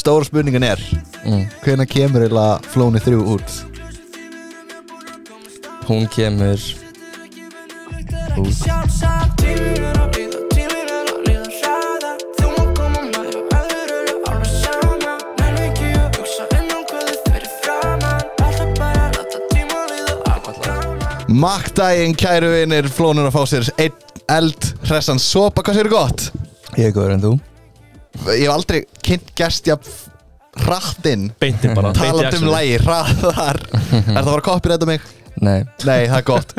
Stóra spurningan hvenær kemur eiginlega Flóni 3 út? Hún kemur út Makkdaginn, kæru vinir, Flónur að fá sér einn eldhressan sopa, hvað sér gott? Ég er góður en þú Ég hef aldrei kynnt gest hrattinn Beintin bara talað lagi, hraðar Það að fara að copyrighta mig? Nei Nei, það gott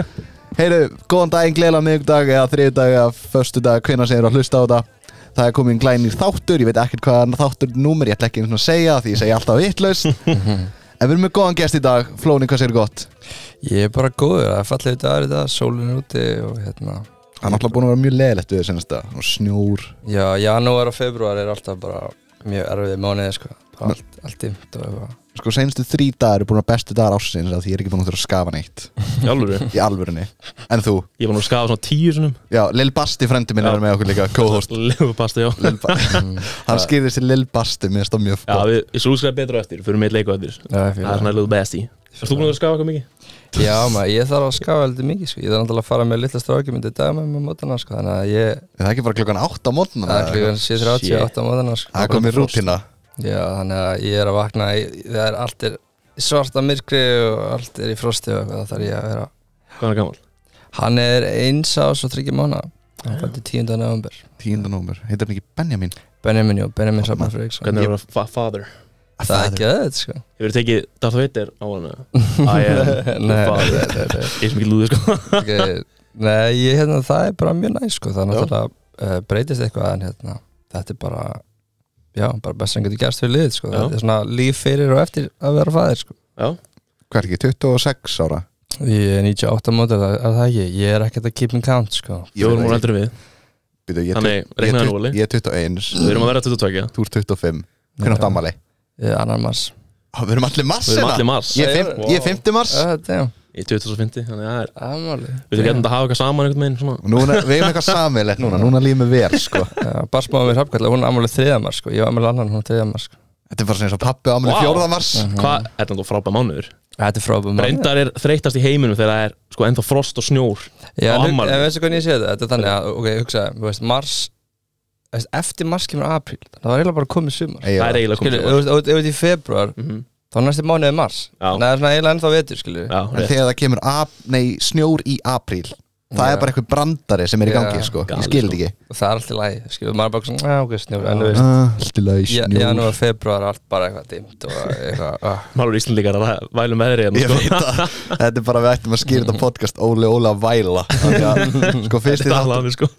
Heyru, góðan daginn, gleðilegan miðvikudag eða þriðjudag eða föstudag, hvenær sem að hlusta á þetta Það er komið glænýr þáttur, ég veit ekkert hvað þáttur númer, ég ætla ekki að segja því ég segi alltaf vitlaust En við erum með góðan gest í dag, Flóni, hvað sér gott? Ég er bara góður, það er fallið dagur í dag, sólin er úti og hérna Það er náttúrulega búin að vera mjög leiðilegt við senasta og snjór Já, janúar og februar er alltaf bara mjög erfið mánuði sko bara allt dimmt og eitthvað Sko, seinustu 3 dagar eru búin að bestu dagar ársins að því ég er ekki búin að þurfa að skafa neitt Í alvöru? Í alvörunni En þú? Ég var nú að skafa svona 10 sinum Já, Lil Basti frendi minn er með okkur líka, co-host Lil Basti, já Hann skýrði sér Lil Basti, mér finnst það mjög Já, við slúskræðum betur á eftir, fyrir með leik á eftir Það er svona Lil Basti Erst þú búin að skafa eitthvað mikið? Já maður, ég þarf að skafa heldur mikið sko. Ég þarf náttúrulega að fara með litla stráki myndi dag með mótana sko. Þannig að ég Það er ekki bara klukkan 8 á mótnana? Það er klukkan 7:30, 8 á mótana sko. Það er komið rútína Já, þannig að ég er að vakna Það er allt er svarta myrkri og allt er í frosti og eitthvað þarf ég að vera Hvað er hann gamall? Hann er 1 árs og 3 mánaða Hann fætti 10. november 10. november, heitir hann ekki Benjamin? Benjamin Safnar Fredriksson Hvernig er það father? Það er ekki það, sko Hefur þið tekið Darth Vader á hana? I am the father Ég sem ekki lúði, sko Nei, hérna, það er bara mjög næst, sko Það er náttúrulega breytist eitthvað en hérna, þetta er bara Já, bara best sem getur gerst fyrir liðið, sko Það er svona líf fyrir og eftir að vera faðir, sko Já Hvað er ekki, 26 ára? Ég er 98 mótil, er það ekki? Ég er ekkert að keep in count, sko Ég voru múl eldur við Þannig, reiknaði nú, Óli Ég er 21 Við erum að vera 22 Þú ert 25 Hvernig átt ammali? 2. mars Við erum allir mars Við erum allir mars Ég er 50 mars Ég er 2050, þannig að það er Ammali Við getum að hafa eitthvað saman einhvern veginn svona Við erum eitthvað sammeilegt núna lífum við vel, sko Barsmáða mér hafkvæðlega, hún er ammali 3. mars, sko Ég var ammali annan, hún er 3. mars, sko Þetta er bara svona eins og pappi ammali 4. mars Hvað, er þetta frábæð mánuður? Þetta er frábæð mánuður Reyndar er þreytast í heiminum þegar það er sko ennþá frost og snjór Já, á ammali veistu hvernig ég sé þetta? Þetta er þannig að, ok, hugsa, þú veist, mars Eftir mars kemur apríl Það var eiginlega bara komið sumar Það er eiginlega komið sumar Ef þú ert í februar þá næstu mánuði mars Þannig að það er svona eiginlega ennþá vetur, skilju En þegar það kemur snjór í apríl Það er bara eitthvað brandari sem er í gangi, sko Ég skil þetta ekki Og það er alltaf lægi, skilju Maður er bara svona, ok, snjór En þú veist Alltaf lægi, snjór Janúar, februar, allt bara eitthvað dimmt og eitthvað Málur Íslandíkar að vælum veðri Ég veit það Þetta er bara við ættum að skýra þetta podcast Óli að væla Sko,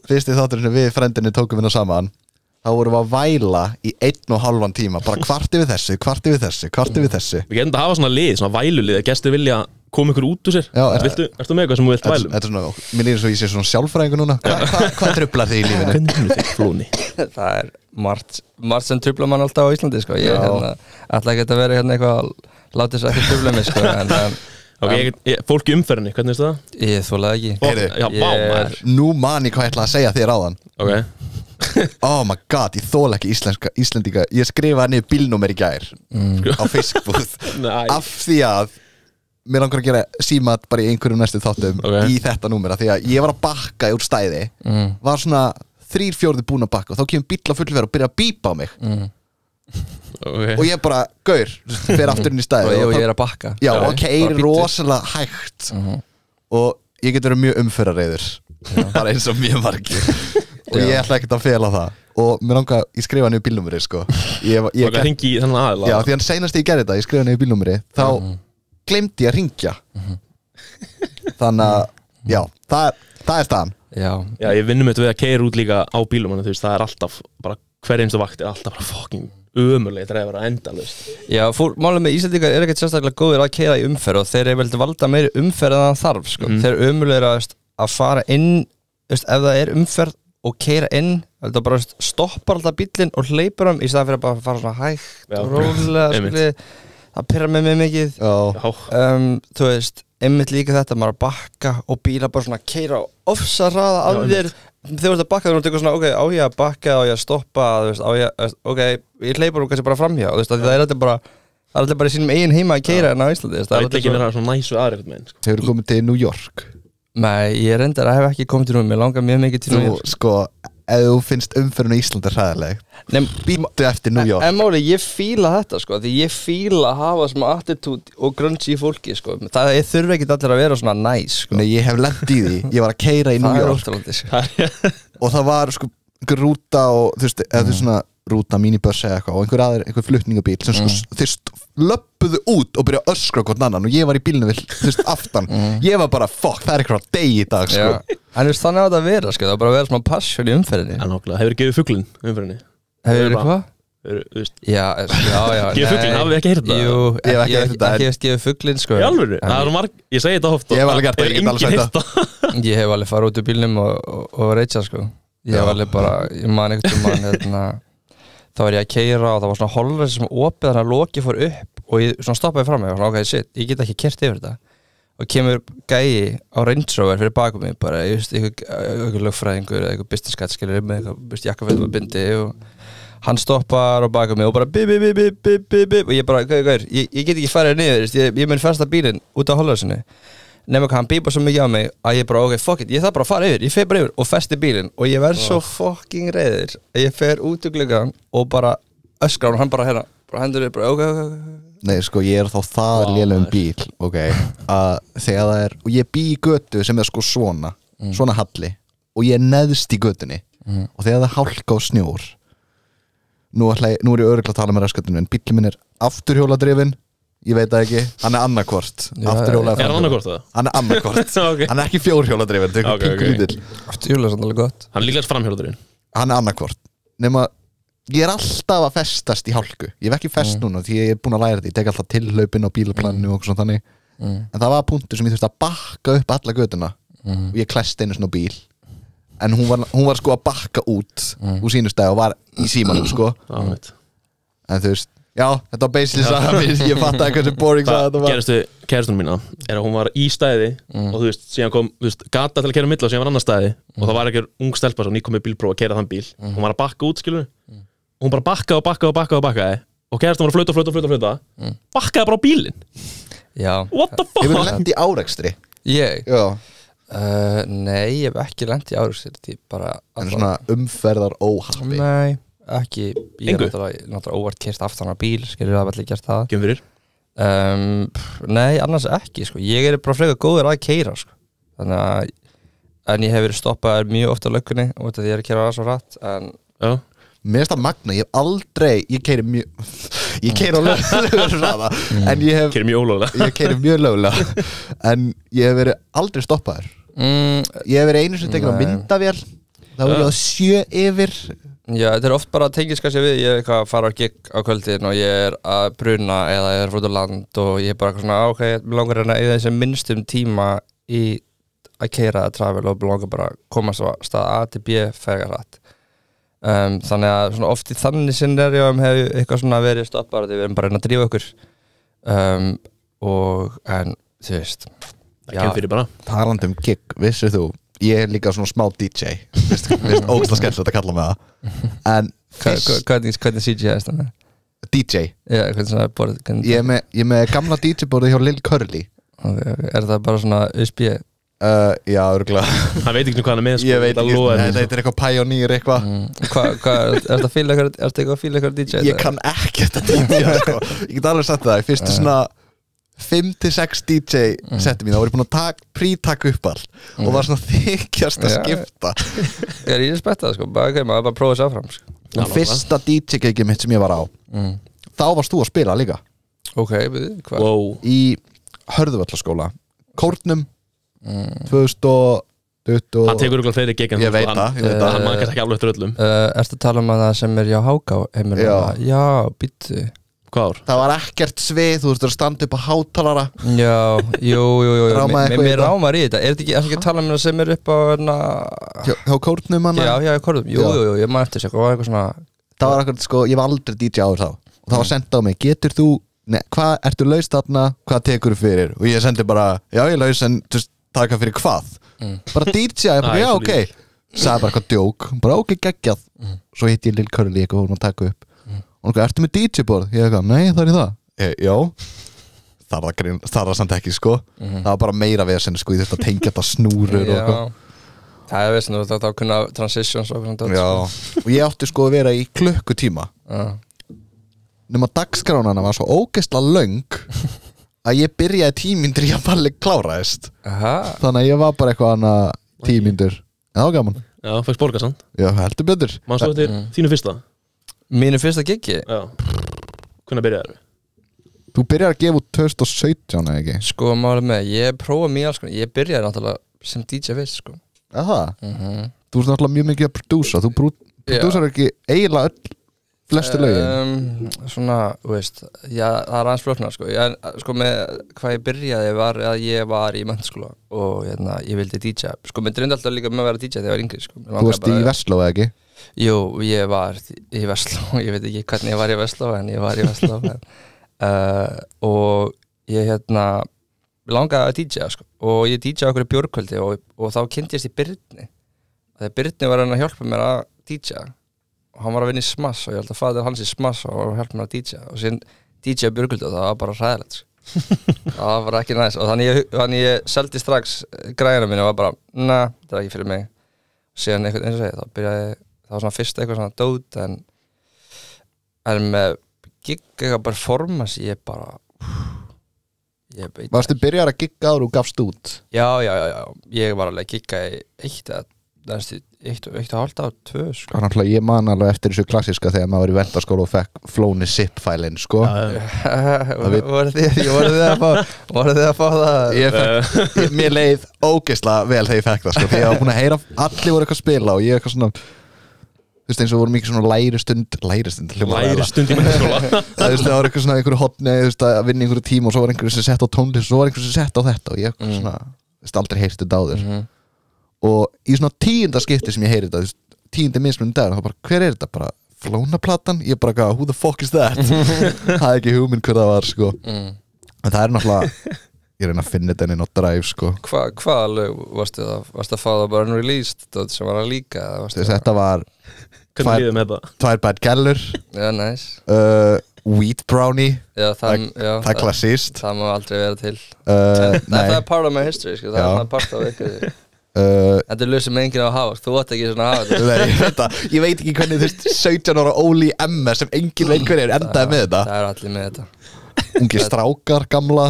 fyrsti þátturinn sem við frendinni tókum við saman þá vorum við að væla í 1,5 tíma bara kvart yfir þessu Við getum að hafa svona lið, svona vælulið að gestur vilja koma ykkur út úr sér Ertu með eitthvað sem þú vilt vælum? Þetta er svona, mér er eins og ég sé svona sjálfræðingur núna Hvað truflar þig í lífinu? Hvernig finnur þig, Flóni? Það er margt sem truflar mann alltaf á Íslandi, sko Ég ætla ekki að vera hérna eitthvað látið sér ekki trufla mig, sko Ok, fólk í umferðinni, hvernig veist það? Ég þólaði ekki Já, vá, maður Nú man ég hvað ég ætla að segja þér áðan Ok Oh my god, ég þóla ekki Íslendinga Ég skrifaði niður bílnúmer í gær á fiskbúð af því að mér langar að gera símat bara í einhverjum næstu þáttum í þetta númer því að ég var að bakka úr stæði var svona 3/4 búin að bakka og þá kemur bíll á fullferð og byrja að bípa á mig og ég bara, gaur fer aftur inn í stæði og ég er að bakka já, og keyrir rosalega hægt og ég get verið mjög umferðarreiður bara eins og mjög margir og ég ætla ekkert að fela það og mér langar, ég skrifa niður bílnúmeri sko ég hringi í þennan aðila já, því hann seinast ég gerði þetta, ég skrifa niður bílnúmeri þá glemdi ég að ringja þannig að, já, það er staðan já, ég vinnum þetta við að keyra út líka á bílum þú veist, það er alltaf, bara hver einstu vakt er alltaf bara fucking ömurlega þetta er að vera endalaust já, málum með Íslandingar er ekkert sérstaklega góðir að keyra í umferð og þeir veldi valda meiri umferð en það þarf, sko þeir ömurlega að fara inn, ef það er umferð og keyra inn, það bara stoppar alltaf bílinn og hleypur í staðan fyrir að bara fara svona hægt og rólega, það pirrar mig mikið þú veist, einmitt líka þetta maður að bakka og bíla bara svona keyra ofsa hraða af þér þegar þú ert að bakka þú ert eitthvað svona, ok, á ég að bakka, á ég að stoppa, þú veist, á ég, ok, ég hleypur kannski bara framhjá, þú veist, það er alltaf bara í sínum eigin heima að keyra en á Íslandi. Það er ekki vera svona næsu aðrið með sko. Hefur komið til New York? Nei, ég reyndar að hef ekki komið til New York, mér langar mjög mikið til New York. Sko, ef þú finnst umferðin á Íslandi hræðileg, býttu eftir New York. En máli, ég fíla þetta, sko, því ég fíla að hafa svona attitude og grungy í fólki, sko. Það þurfi ekkert allir að vera svona nice, sko. Nei, ég hef lent í því, ég var að keyra í New York og það var, sko, einhver rúta og, þú veist, eða þú veist svona rúta, mínibössi eða eitthvað og einhver flutningabíl sem sko, þeir löppuðu út og byrja að öskra hvort annan og ég var í bílnu við, þú veist, aftan ég var bara, fuck, það er eitthvað deg í dag, sko. En þú veist, þannig að það vera, sko, það var bara að vera svona passion í umferðinni. Hefur gefið fuglinn umferðinni? Hefur hvað? Já, gefið fuglinn, hafið ekki heyrt það? Jú, ég hef ekki gefið fuglinn, sko. Í alvöru? Það er marg, ég segi þetta ofta. Ég hef alveg gert það, ég get alveg sagt það. Ég hef alveg farið út úr bílnum og reitsa, sko. Ég hef alveg bara, ég man eitthvað þá var ég að keyra og það var svona holræsi sem opið þannig að loki fór upp og ég svona stoppaði fram mig og svona ok, shit, ég get ekki keyrt yfir þetta og kemur gæi á Range Rover fyrir bakum mig bara, ég veist, einhver lögfræðingur eða einhver business cat skilur með eitthvað jakkafötum og bindi og hann stoppar á bakum mig og bara bip og ég bara, ég get ekki farið niður, ég mun festa bílinn út á holræsinu nema hvað hann bípa svo mikið á mig að ég bara, ok, fuck it, ég þarf bara að fara yfir, ég fer bara yfir og festi bílinn og ég verð svo fucking reiður að ég fer út úr gluggann og bara öskra og hann bara hérna, bara hendur yfir, bara ok. Nei, sko, ég er þá það lélegum bíl, ok, að þegar það er, og ég bý í götu sem er sko svona halli og ég er neðst í götunni og þegar það er hálka og snjór nú er ég örugglega að tala með raskatinu en bílinn minn er afturhjóladrifinn. Ég veit það ekki, hann er annarkvort afturhjóla. Er hann annarkvort það? Hann er annarkvort okay. Hann er ekki fjórhjóladrifin, þetta er ekki pingulill. Afturhjóla er sannlega gott. Hann er líklega framhjóladrifin. Hann er annarkvort. Nefna, ég er alltaf að festast í hálku. Ég hef ekki fest núna því ég er búin að læra þetta. Ég tek alltaf tilhlaupin á bílaplaninu og svona þannig. En það var punktur sem ég þurfti að bakka upp alla götuna og ég klesti einu svona bíl. En hún var sko að bakka út úr sínu stæð og var í símanum sko. En þú veist já, þetta var basically saman, ég fatt að hversu boring sagði þetta var. Gerðustu kærastunum mína er að hún var í stæði og þú veist, síðan kom, þú veist, gata til að keyra milla og síðan var annar stæði og það var ekki ung stelpa svo nýkomið bílpróf að keyra þann bíl hún var að bakka út, skilur og hún bara bakkaði og kærastunum var að flauta bakkaði bara á bílinn. Já. What the fuck? Hefur þú lent í árekstri? Ég? Já. Nei, ég hef ekki lent í árekstri bara en svona umferðar óhappi? Nei, ekki, ég er náttúrulega óvart keyrt aftan á bíl, skilur það allir gert það. Kemur fyrir? Nei, annars ekki, sko. Ég er bara frekar góður að keyra, sko. Þannig að, en ég hef verið stoppaður mjög oft á löggunni og þetta því ég er að keyra það svo rætt, en já. Mér finnst það magna, ég hef aldrei, ég keyri á löglegur hraða, en ég hef keyri mjög ólöglega. Ég keyri mjög löglega, en ég hef verið aldrei stoppaður. Ég hef verið einu sem tekin á myndavél, það var ég á 7 yfir. Já, þetta er oft bara að tengja skassi við, ég er eitthvað að fara á gig á kvöldin og ég er að bruna eða ég er frá land og ég er bara svona, ok, mér langar hérna í þessum minnstum tíma í að keyra að travel og mér langar bara að komast á stað A til B fegar hratt. Þannig að svona oft í þannig scenarium hefur eitthvað svona verið stoppar og við erum bara að reyna að drífa okkur en þú veist það kemur fyrir bara. Talandi gig, vissir þú ég er líka svona smá DJ Vist ógæslega skemmtilegt að kalla mig það en hvernig CJ er þetta? DJ? Já, hvernig svona borð? Ég er með gamla DJ-borðið hjá Lil Curly okay. Er það bara svona USB? Já, örgulega hann veit ekki hvað hann er með ég veit ekki, þetta er eitthvað Pioneer eitthvað er þetta að fíla eitthvað DJ? Ég kann ekki þetta DJ sko. Ég get alveg sagt það, fyrstu svona 5-6 DJ setti mín, þá var ég búin að pre-taka upp all og var svona þykjast að skipta Ég er spettað sko, maður bara prófa þess áfram sko. Fyrsta DJ-gigið mitt sem ég var á þá varst þú að spila líka hvað? Í Hörðuvallaskóla Kórnum 2020 hann tekur ykkur fleiri gig en ég veit það hann mann kannski ekki alveg eftir öllum Ertu að tala um að það sem er hjá Háká já, býttu hvað ár? Það var ekkert svið, þú veist að standa upp á hátalara já, jú mér rámar í þetta er þetta ekki að tala um það sem er upp á hjá Kórnum já, Kórnum, jú, ég maður eftir sér það var ekkert sko, ég var aldrei DJ áður þá og það var sendað á mig, getur þú hvað, ertu laus þarna, hvað tekur þú fyrir og ég sendi bara, já ég laus en taka fyrir hvað bara DJ, já ok sagði bara eitthvað djók, bara ok, geggjað svo hitti ég Lil Curly eitthvað og hún að taka upp og hún ertu með DJ-borð? Ég eitthvað, nei það er það já, það er það samt ekki sko það var bara meira vesen sko, ég þurfti að tengja þetta snúrur og eitthvað það er vesen, þú þátt að kunna transitions og svona já, og ég átti sko að vera í klukkutíma nema dagskránan var svo ógeðslega löng að ég byrjaði 10 mínútur í að balli kláraðist þannig að ég var bara eitthvað annað 10 mínútur það var gaman já, fækst borga samt já, heldur betur mannstu eftir þínu fyrsta? Mínu fyrsta giggi? Já, hvernig byrjaði það? Þú byrjaði að gefa út 2017 eða ekki? Sko, málið með, ég prófaði mjög alls ég byrjaði náttúrulega sem DJ fyrst sko Aha. Þú ert náttúrulega mjög mikið að prodúsa þú prodúsar ekki eiginlega flestu lögin svona, þú veist já, það er aðeins flóknar sko sko með hvað ég byrjaði var að ég var í menntaskóla og ég vildi DJ sko, mér dreymdi alltaf líka með að vera DJ þegar ég var yngri sko. Þú varst í Vestló eða ekki? Jú, ég var í Vestló ég veit ekki hvernig ég var í Vestló en ég var í Vestló og ég langaði að DJ sko. og ég DJ okkur í bjórkvöldi og þá kynntist ég Birni þegar Birni var að hjálpa mér að DJ og hann var að vinna í Smass og ég held að faðir hans í Smass og hjálpa mér að DJ og síðan DJ á bjórkvöldi og það var bara hræðilegt það var bara ekki næst og þannig ég seldi strax græðina mínu og var bara, það er ekki fyrir mig og síðan eitthvað eins og segi þá byrjaði það var svona fyrst eitthvað svona dót en með gig eitthvað performance ég bara Varstu byrjar að gigga áður og gafst út? Já, ég var alveg að gigga í 1,5 ár, 2 sko. Ég man alveg eftir þessu klassiska þegar maður var í verndarskóla og fekk flóni zip-fælinn sko Voruð þið að fá það? Mér leið ógeðslega vel þegar ég fekk það sko því ég var búin að heyra allir voru eitthvað að spila og ég eitthvað svona þú veist eins og voru mikið svona læristund í menntaskóla það var eitthvað svona einhverju hotni að vinna einhverju tíma og svo var einhverju sem sett á tónlist og svo var einhverju sem sett á þetta og ég svona aldrei heyrst þetta á þér og í svona 10. skipti sem ég heyri þetta 10. mismunum dagur þá bara hver er þetta bara flónaplatan ég bara who the fuck is that það er ekki hugmynd hver það var sko en það er náttúrulega ég reyna að finna þetta inn á Drive sko Hvaða lög varstu að fá það bara unreleased sem var að líka þetta var tvær bad gallur wheat brownie það er klassíst það má aldrei vera til það er part of my history sko. það er part of ykkur þetta er lög sem enginn á að hafa þú ætti ekki svona að hafa þetta ég veit ekki hvernig 17 ára Óli MS sem enginn veit hver endaði með þetta það er allir með þetta ungi strákar gamla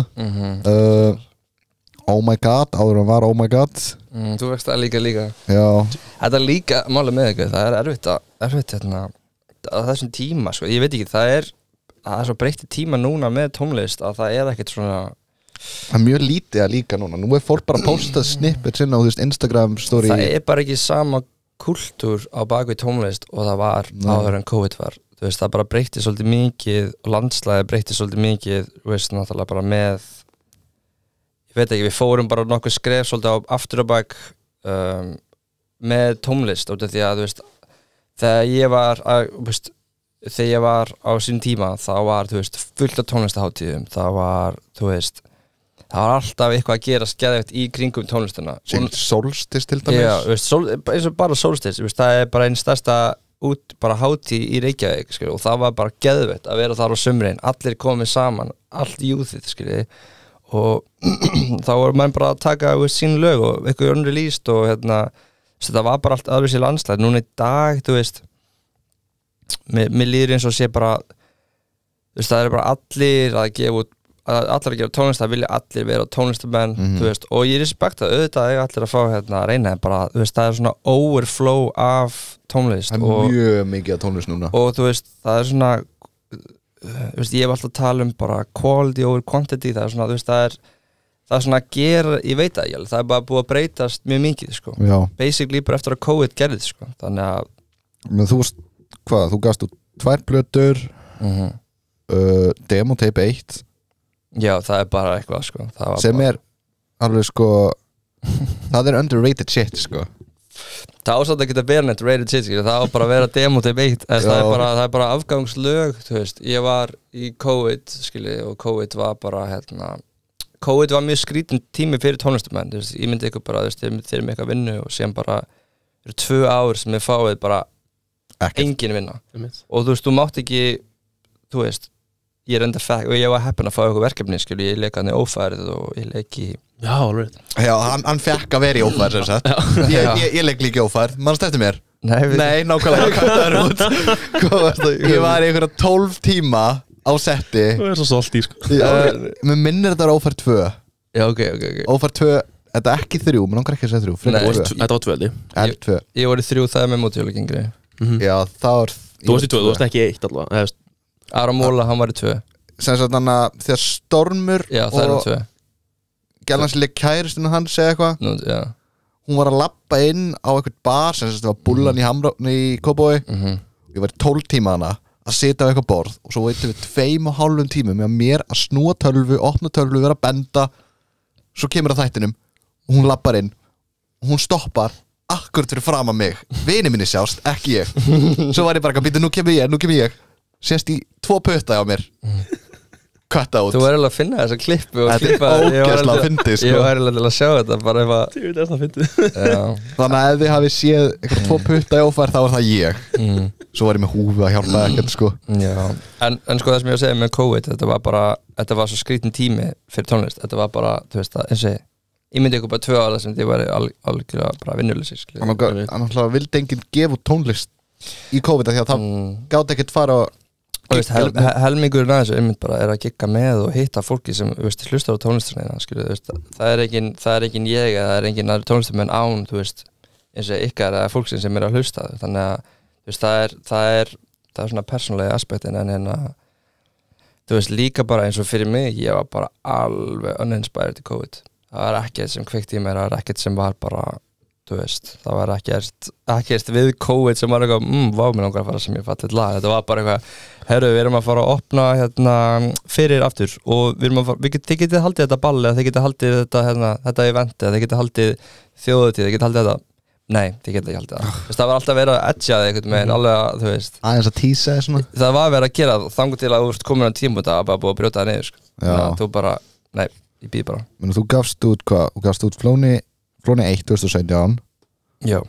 oh my god áður hann var oh my god þú vext það líka já þetta er líka málið með ykkur það er erfitt á þessum tíma sko. ég veit ekki það er svo breytti tíma núna með tónlist að það er ekkert svona það er mjög lítið að líka núna nú er fólk bara að posta snippets inn á Instagram story það er bara ekki sama kultúr á bakvið tónlist og það var áður en COVID var þú veist það bara breytti svolítið mikið og landslæði breytti svolítið mikið þú veist náttúrulega bara með ég veit ekki við fórum bara nokkuð skref svolítið á aftur og bak með tónlist út af því að þú veist þegar ég var á sín tíma þá var þú veist fullt af tónlistaháttíðum það var alltaf eitthvað að gera skeðvægt í kringum tónlistina Solstice til dæmis já, veist, eins og bara Solstice veist, það er bara einn stærsta bara hátíð í Reykjavík skilur, og það var bara geðveitt að vera þar á sumrin allir komið saman, allt júþið skilur, og þá voru mann bara að taka sín lög og eitthvað unreleased og það var bara allt aðeins í landslæð núna í dag, þú veist mér líður eins og sé bara þú veist, það er bara allir að gefa út allir að gera tónlist, það vilja allir vera tónlistamenn, þú veist, og ég respekta auðvitað allir að fá að reyna bara, þú veist, það er svona overflow af tónlist það er mjög mikið af tónlist núna og þú veist, það er svona þú veist, ég hef alltaf að tala bara quality over quantity, það er svona, þú veist, það er svona að gera, ég veit það ekki, það er bara búið að breytast mjög mikið, sko basically bara eftir að COVID gerðið, sko þannig að men þú veist, hvað, þú gafst út 2 plötur demotape 1 já, það er bara eitthvað, sko sem bara... er alveg, sko það er underrated shit, sko það ásatt ekki að vera neitt rated shit, skilur, það á bara að vera demotape 1 það er bara afgangslög, þú veist ég var í COVID, skilur, og COVID var bara, COVID var mjög skrítin tími fyrir tónlistumenn, þú veist, ég myndi ykkur bara, þú veist, þeir með eitthvað vinnu og síðan bara eru 2 ár sem þið fáið bara engin vinna og þú veist, þú mátt ekki þú veist, ég er enda og ég var heppinn að fá eitthvað verkefni skilur, ég leika hann í ófærið og ég leiki Já, alveg hann fekk að vera í ófærið sem sagt ég leik líka í ófærið, mannst eftir mér Nei, nákvæmlega Ég var í einhverja 12 tíma á setti Það svo stolt í sko Mér minnir þetta var ófærið 2 Já, ok Ófærið 2, þetta er ekki 3, mér langar ekki að segja 3 Þetta var 2 Ég var í 3, það er með mótjóðleik yngri Já, það var Þú varst í 2, þú varst ekki 1 allavega Aron Móla, hann var í 2 Sem sagt þannig að þegar Stormur Já, það er 2 Gælansileg kæristinu hann segja eitthvað Hún var að labba inn á eitthvað bar sem sagt það var bullan í Hamrafni í Kópavogi Ég var í 12 tíma hana að sitja á eitthvað borð og svo veitum við 2,5 tímum með mér að snúa tölvu, opna tölvu, vera að benda svo kemur að þættinum og hún labbar inn og hún stoppar akkurat fyrir fram að mig vini minni sjást, ekki ég svo var ég bara að býta, nú kem ég sést í 2 putta á mér kvætta út Þú er alveg að finna þessa klippu Þetta er ógeðslega að fyndi sko. Ég var alveg til að sjá þetta bara ef að Þannig að ef þið hafið séð eitthvað 2 putta í ófærð þá var það ég Svo var ég með húfi að hjálpa ekkert sko. En sko það sem ég var að segja með COVID þetta var svo skrítin tími fyrir tónlist Þetta var bara, þú veist það, eins og ég myndi ykkur bara 2 ára sem þið væri algjörlega bara vinnuleysi Þannig að vildi enginn gefa út tónlist í COVID því að það gátt ekkert fara helmingurinn að þessu einmitt bara er að gigga með og hitta fólki sem hlustar á tónlistarna það er engin ég eða það er engin aðri tónlistarmenn án eins og ykkar eða fólk sem er að hlusta þannig að það er svona persónulegi aspektin en þú veist líka bara eins og fyrir mig ég var bara alveg uninspired í COVID það var ekkert sem kveikti í mér það var ekkert sem var bara þú veist, það var ekkert við COVID sem var eitthvað, vá, mér langar að fara sem ég fallið lag, þetta var bara eitthvað herru, við erum að fara að opna hérna fyrir aftur og þið getið haldið þetta ball eða þið getið haldið þetta event eða þið getið haldið þjóðutíð, þið getið haldið þetta nei, þið getið ekki haldið það það var alltaf verið að edja þig einhvern veginn alveg að, þú veist aðeins að tísa svona það var verið að gera þangur til að þú ert komin á tímabúta að bara búið að brjóta það niður sko. Þú bara, nei, ég býð bara Menni, þú gafst út Flóni 1 2017 Já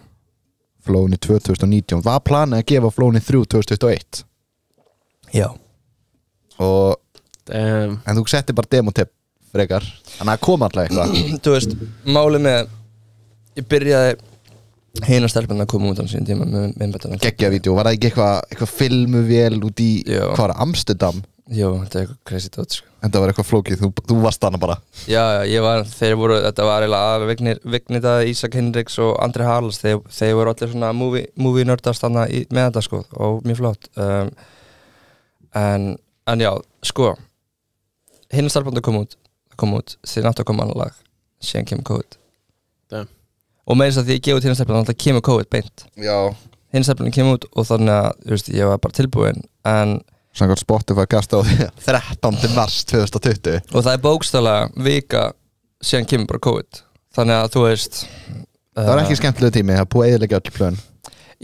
Flóni 2 2019 Var planið að gefa Flóni 3 2021 Já En þú setti bara demotipp frekar Þannig að koma alltaf eitthvað Þú veist, málið með ég byrjaði hina stelpunna að koma út á sín tíma með myndbættarna Geggja vídeo, var það ekki eitthvað filmuvél út í hvað var það, Amsterdam? Jó, þetta er eitthvað crazy dot sko. Þetta var eitthvað flókið, þú varst þarna bara Já, ég var, þetta var eiginlega Vignita, Ísak Hinriks og Andri Haralds þeir voru allir svona movie nördast þarna með þetta sko og mjög flott en já, sko hinn starfbandi kom út þeir náttu að koma annar lag síðan kemur COVID og með þess að því ég gefa út hinn starfbandi þá kemur COVID beint hinn starfbandi kemur út og þannig að, þú veist, ég var bara tilbúin en Samkvæmt Spotify gasta á því 13. mars 2020 og það er bókstaflega vika síðan kemur bara COVID þannig að þú veist Það var ekki skemmtilegu tími, það búið eiginlega öll plön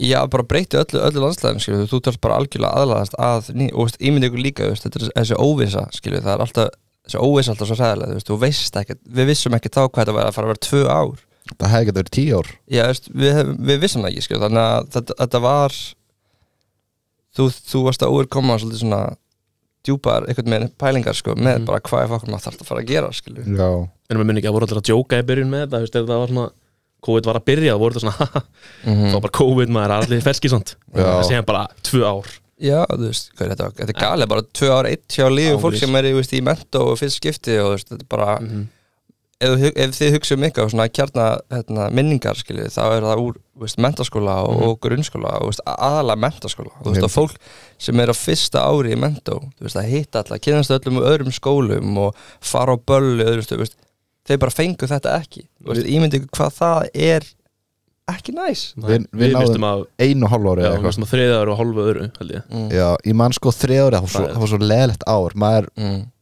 Já, bara breyti öllu landslæðin skilju, þú þarfst bara algjörlega aðlaðast að og ímyndi ykkur líka, þetta er þessi óvissa skilju, það er alltaf, þessi óvissa alltaf svo hræðilega, þú veist ekkert, við vissum ekki þá hvað þetta var að fara að vera 2 ár Það hefði getið verið 10 ár Já, við vissum það ekki skilju, þannig að þetta var Þú varst að overkoma svolítið svona djúpar einhvern með pælingar sko með bara hvað er fokkur maður þarf að fara að gera skilju Já En maður minni ekki að voru allir að djóka í byrjun með þetta Þegar það var svona, COVID var að byrja það voru þetta svona, þá var bara COVID maður allir ferski svont Það séðan bara 2 ár Já, þú veist, þetta er galið bara 2 ár, 1 hjá lífi fólk sem er í mentó og fyrst skipti og þetta er bara ef þið hugsa eitthvað svona kjarna minningar skilju, þá er það úr menntaskóla og grunnskóla og aðalega menntaskóla og fólk sem er á fyrsta ári í mentó það hitta alltaf, kynnast öllum öðrum skólum og fara á böllu þeir bara fengu þetta ekki ímyndi ykkur hvað það er ekki næs Við náðum 1,5 ári Já, við mistum að 3 ári og hálfu öðru held ég Já, ég man sko 3 ári það var svo leðilegt ár maður,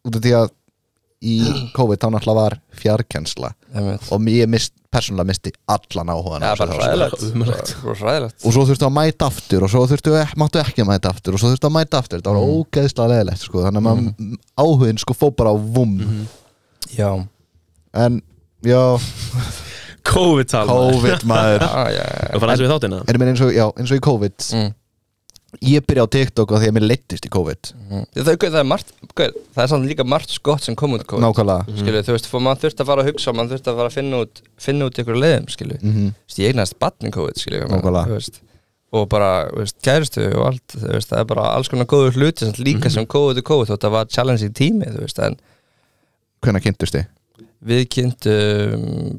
út af því að í COVID þá náttúrulega var fjarkennsla og ég persónulega misti allan áhugan bara hræðilegt og svo þurftu að mæta aftur og svo máttu ekki að mæta aftur og svo þurftu að mæta aftur þetta var ógeðslega leðilegt sko þannig að áhugin sko fó bara á vum Já en já COVID-tal COVID maður Og fara þessu við þáttina eins og í COVID Ég byrja á TikTok og því að mér leittist í COVID Það er margt, það er samt líka margt gott sem kom út COVID Nákvæmlega Skilju, þú veist, maður þurfti að fara að hugsa maður þurfti að fara að finna út ykkur leiðum, skilju Ég eignast barn í COVID, skilju Nákvæmlega Og bara, kærustu og allt, það er bara alls konar góður hluti líka sem COVID og COVID, þetta var challenging tími, en Hvenær kynntust þið? Við kynntum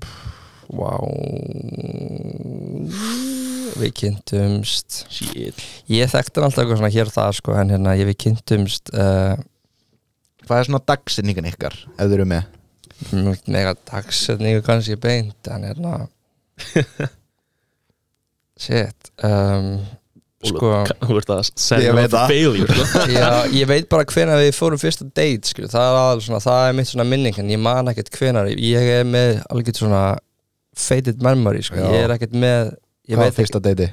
Við kynntumst Shit Ég þekkti hann alltaf eitthvað svona hér og það sko, en hérna við kynntumst Hvað er svona dagsetningan ykkar, ef þið eru með? Mega dagsetningu kannski beint, en hérna Shit Sko Þú veist að segja failure Já, ég veit bara hvenær við fórum fyrst að date skilur. Það er mitt svona minning en ég man ekkert hvenær ég er með alveg svona faded memory sko. Ég er ekkert með Hvað var fyrst að date?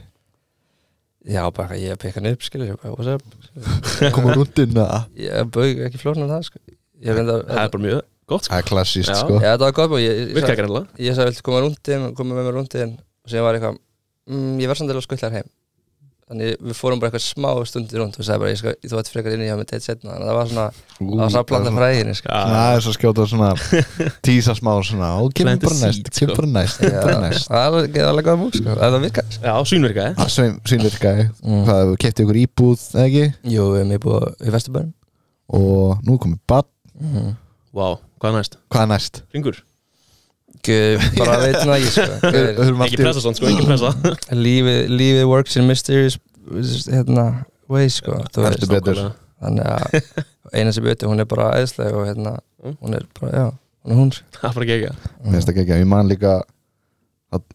Já, bara ég pekka hann upp skilur. What's up? Koma rúndin Ég bauð ekki flóknar það sko. Það er bara mjög gott sko. Það er klassíst sko. Já, það var gott Virka ekki reynilega Ég sagði viltu koma með mér rúndin og sem var eitthvað ég var samt til að skutla heim Þannig við fórum bara eitthvað smá stundir rúnd og sagði bara þú ætti frekar inni hjá mig date setna Þannig það var svona að planta fræðinni sko. Það er svo skjóta svona tísa smá svona og kemur bara næst Það er alveg góða múl sko. Það virkaði Já, svínvirkaði Svínvirkaði Hvað, keypti ykkur íbúð, eða ekki? Jú, við erum íbúð í Vesturbærum Og nú komið barn Vá, hvað er næst? Hringur? Bara veitum það ekki sko. Ekki pressa svona sko, ekki pressa Lífið works in mysterious ways sko. Ertu betur Þannig að eina sem veitir, hún er bara æðisleg og hún er bara, já, hún er hún Það er bara gegja Mér finnst það gegja, ég man líka að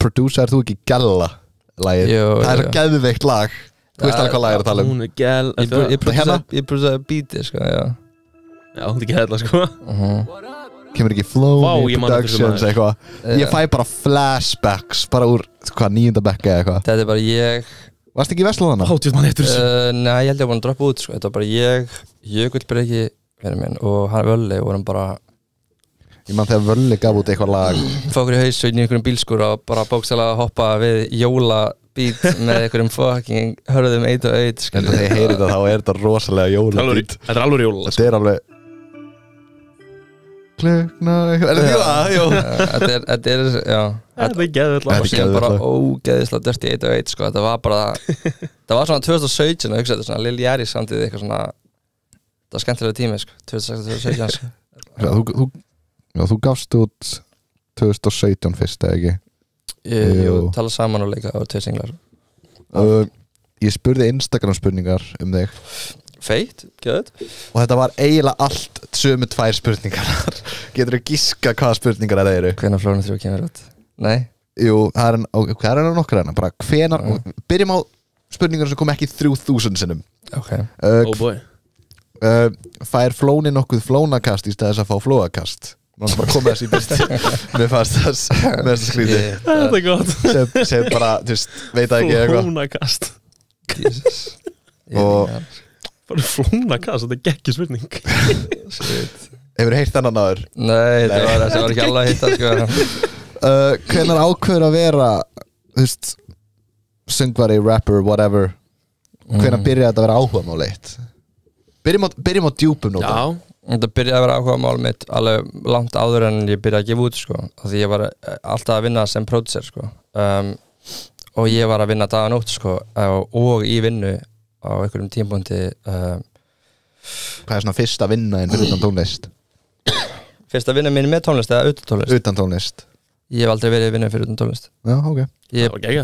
producer þú ekki Gella lagið, það er svo geðveikt lag Þú veist alveg hvað lag er að tala Hún er gell Ég producerði beatið sko, já Já, hún er ekki hella sko Kemur ekki flow Vá, productions eitthvað Ég fæ bara flashbacks bara úr, hvað, 9. bekk eða eitthvað Þetta er bara ég Varst ekki í Vestlóðana? Hátið mann eftir þessu Nei, ég held ég að búin að droppa út sko. Þetta var bara ég Jökulbreki minn, og hann Völli vorum bara Ég man þegar Völli gaf út eitthvað lag Fá okkur í haus og inn í einhverjum bílskúr og bara bókstæðlega hoppa við jólabít með einhverjum fucking hörðum 1 og 1 En þegar ég heyri það þá er þetta rosalega jólabít Þetta er alveg jóla Þetta er alveg Klukna eitthvað Þetta er, já Þetta er geðveikt og síðan bara ógeðislega dirty 1 og 1 sko. Þetta var bara það var svona 2017 að hugsa þetta svona Lil Jari samtíð eitthvað svona það var skemmtilega tími sko. 2016 sko. Þú gafst út 2017 fyrst eða ekki? Jú, tala saman og leika á 2 singlar Ég spurði Instagram spurningar þig Feitt, gjöð og þetta var eiginlega allt sömu 2 spurningar Getur þú giska hvaða spurningar það eru? Hvenær Flóna 3 kemur út? Nei Jú, það er nokkur hérna bara hvenar, byrjum á spurningar sem kom ekki 3000 sinnum okay. Oh boy Fær Flóni nokkuð flónakast í stæðis að fá flóakast? Náttúrulega bara komið þessi í byrst Mér fannst þess skríti Þetta er gott sem bara, þú veist, veit að ekki eitthvað Flónakast Jesus Og bara flónakast, þetta er geggjur spurning Hefur heyrt þennan áður? Nei, það var ekki alveg að hitta sko. Hvenær ákveður að vera þú veist söngvari, rapper, whatever hvenær byrjaði þetta að vera áhugamál eitt? Byrjum á djúpum nú. Já, þetta byrjaði að vera áhugamál mitt alveg langt áður en ég byrjaði að gefa út sko. Því ég var alltaf að vinna sem producer sko. Og ég var að vinna dag og nótt sko. Og í vinnu á einhverjum tímapunkti Hvað er svona fyrsta vinna fyrir utan tónlist? Fyrsta vinna mín með tónlist eða utan tónlist? Utan tónlist Ég hef aldrei verið að vinna fyrir utan tónlist. Já, ok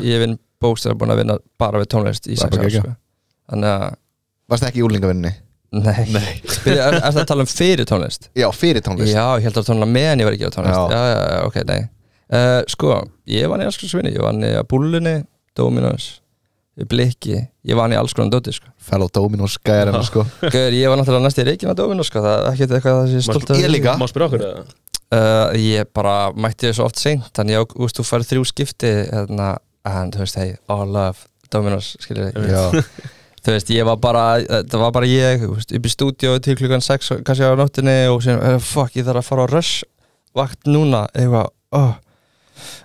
Ég vinn bókstæðar búin að vinna bara við tónlist í 6 ár sko. Þannig að Varst ekki í úlingavinni? Nei Er það að tala fyrir tónlist? Já, fyrir tónlist Já, ég held að tónlist meðan ég var ekki á tónlist Já, ok, nei Sko, ég vann í alls konar svinni Ég vann í Búllunni, Dominos Blikki, ég vann í alls konar dóti sko. Fellow Dominos gæðarinn sko. Ég var náttúrulega næst í Reykjavík Dominos sko. Það er ekkert eitthvað það sé stolt Ég líka Má spyrja okkur eða? Ég bara mætti svo oft seint Þannig að þú fær 3 skipti en þú veist, hey, all love Dominos, skilur Þú veist, ég var bara það var bara ég, upp í stúdíu til klukkan 6 kannski á nóttinni og síðan, fuck, ég þarf að fara á rush vakt núna, eitthvað,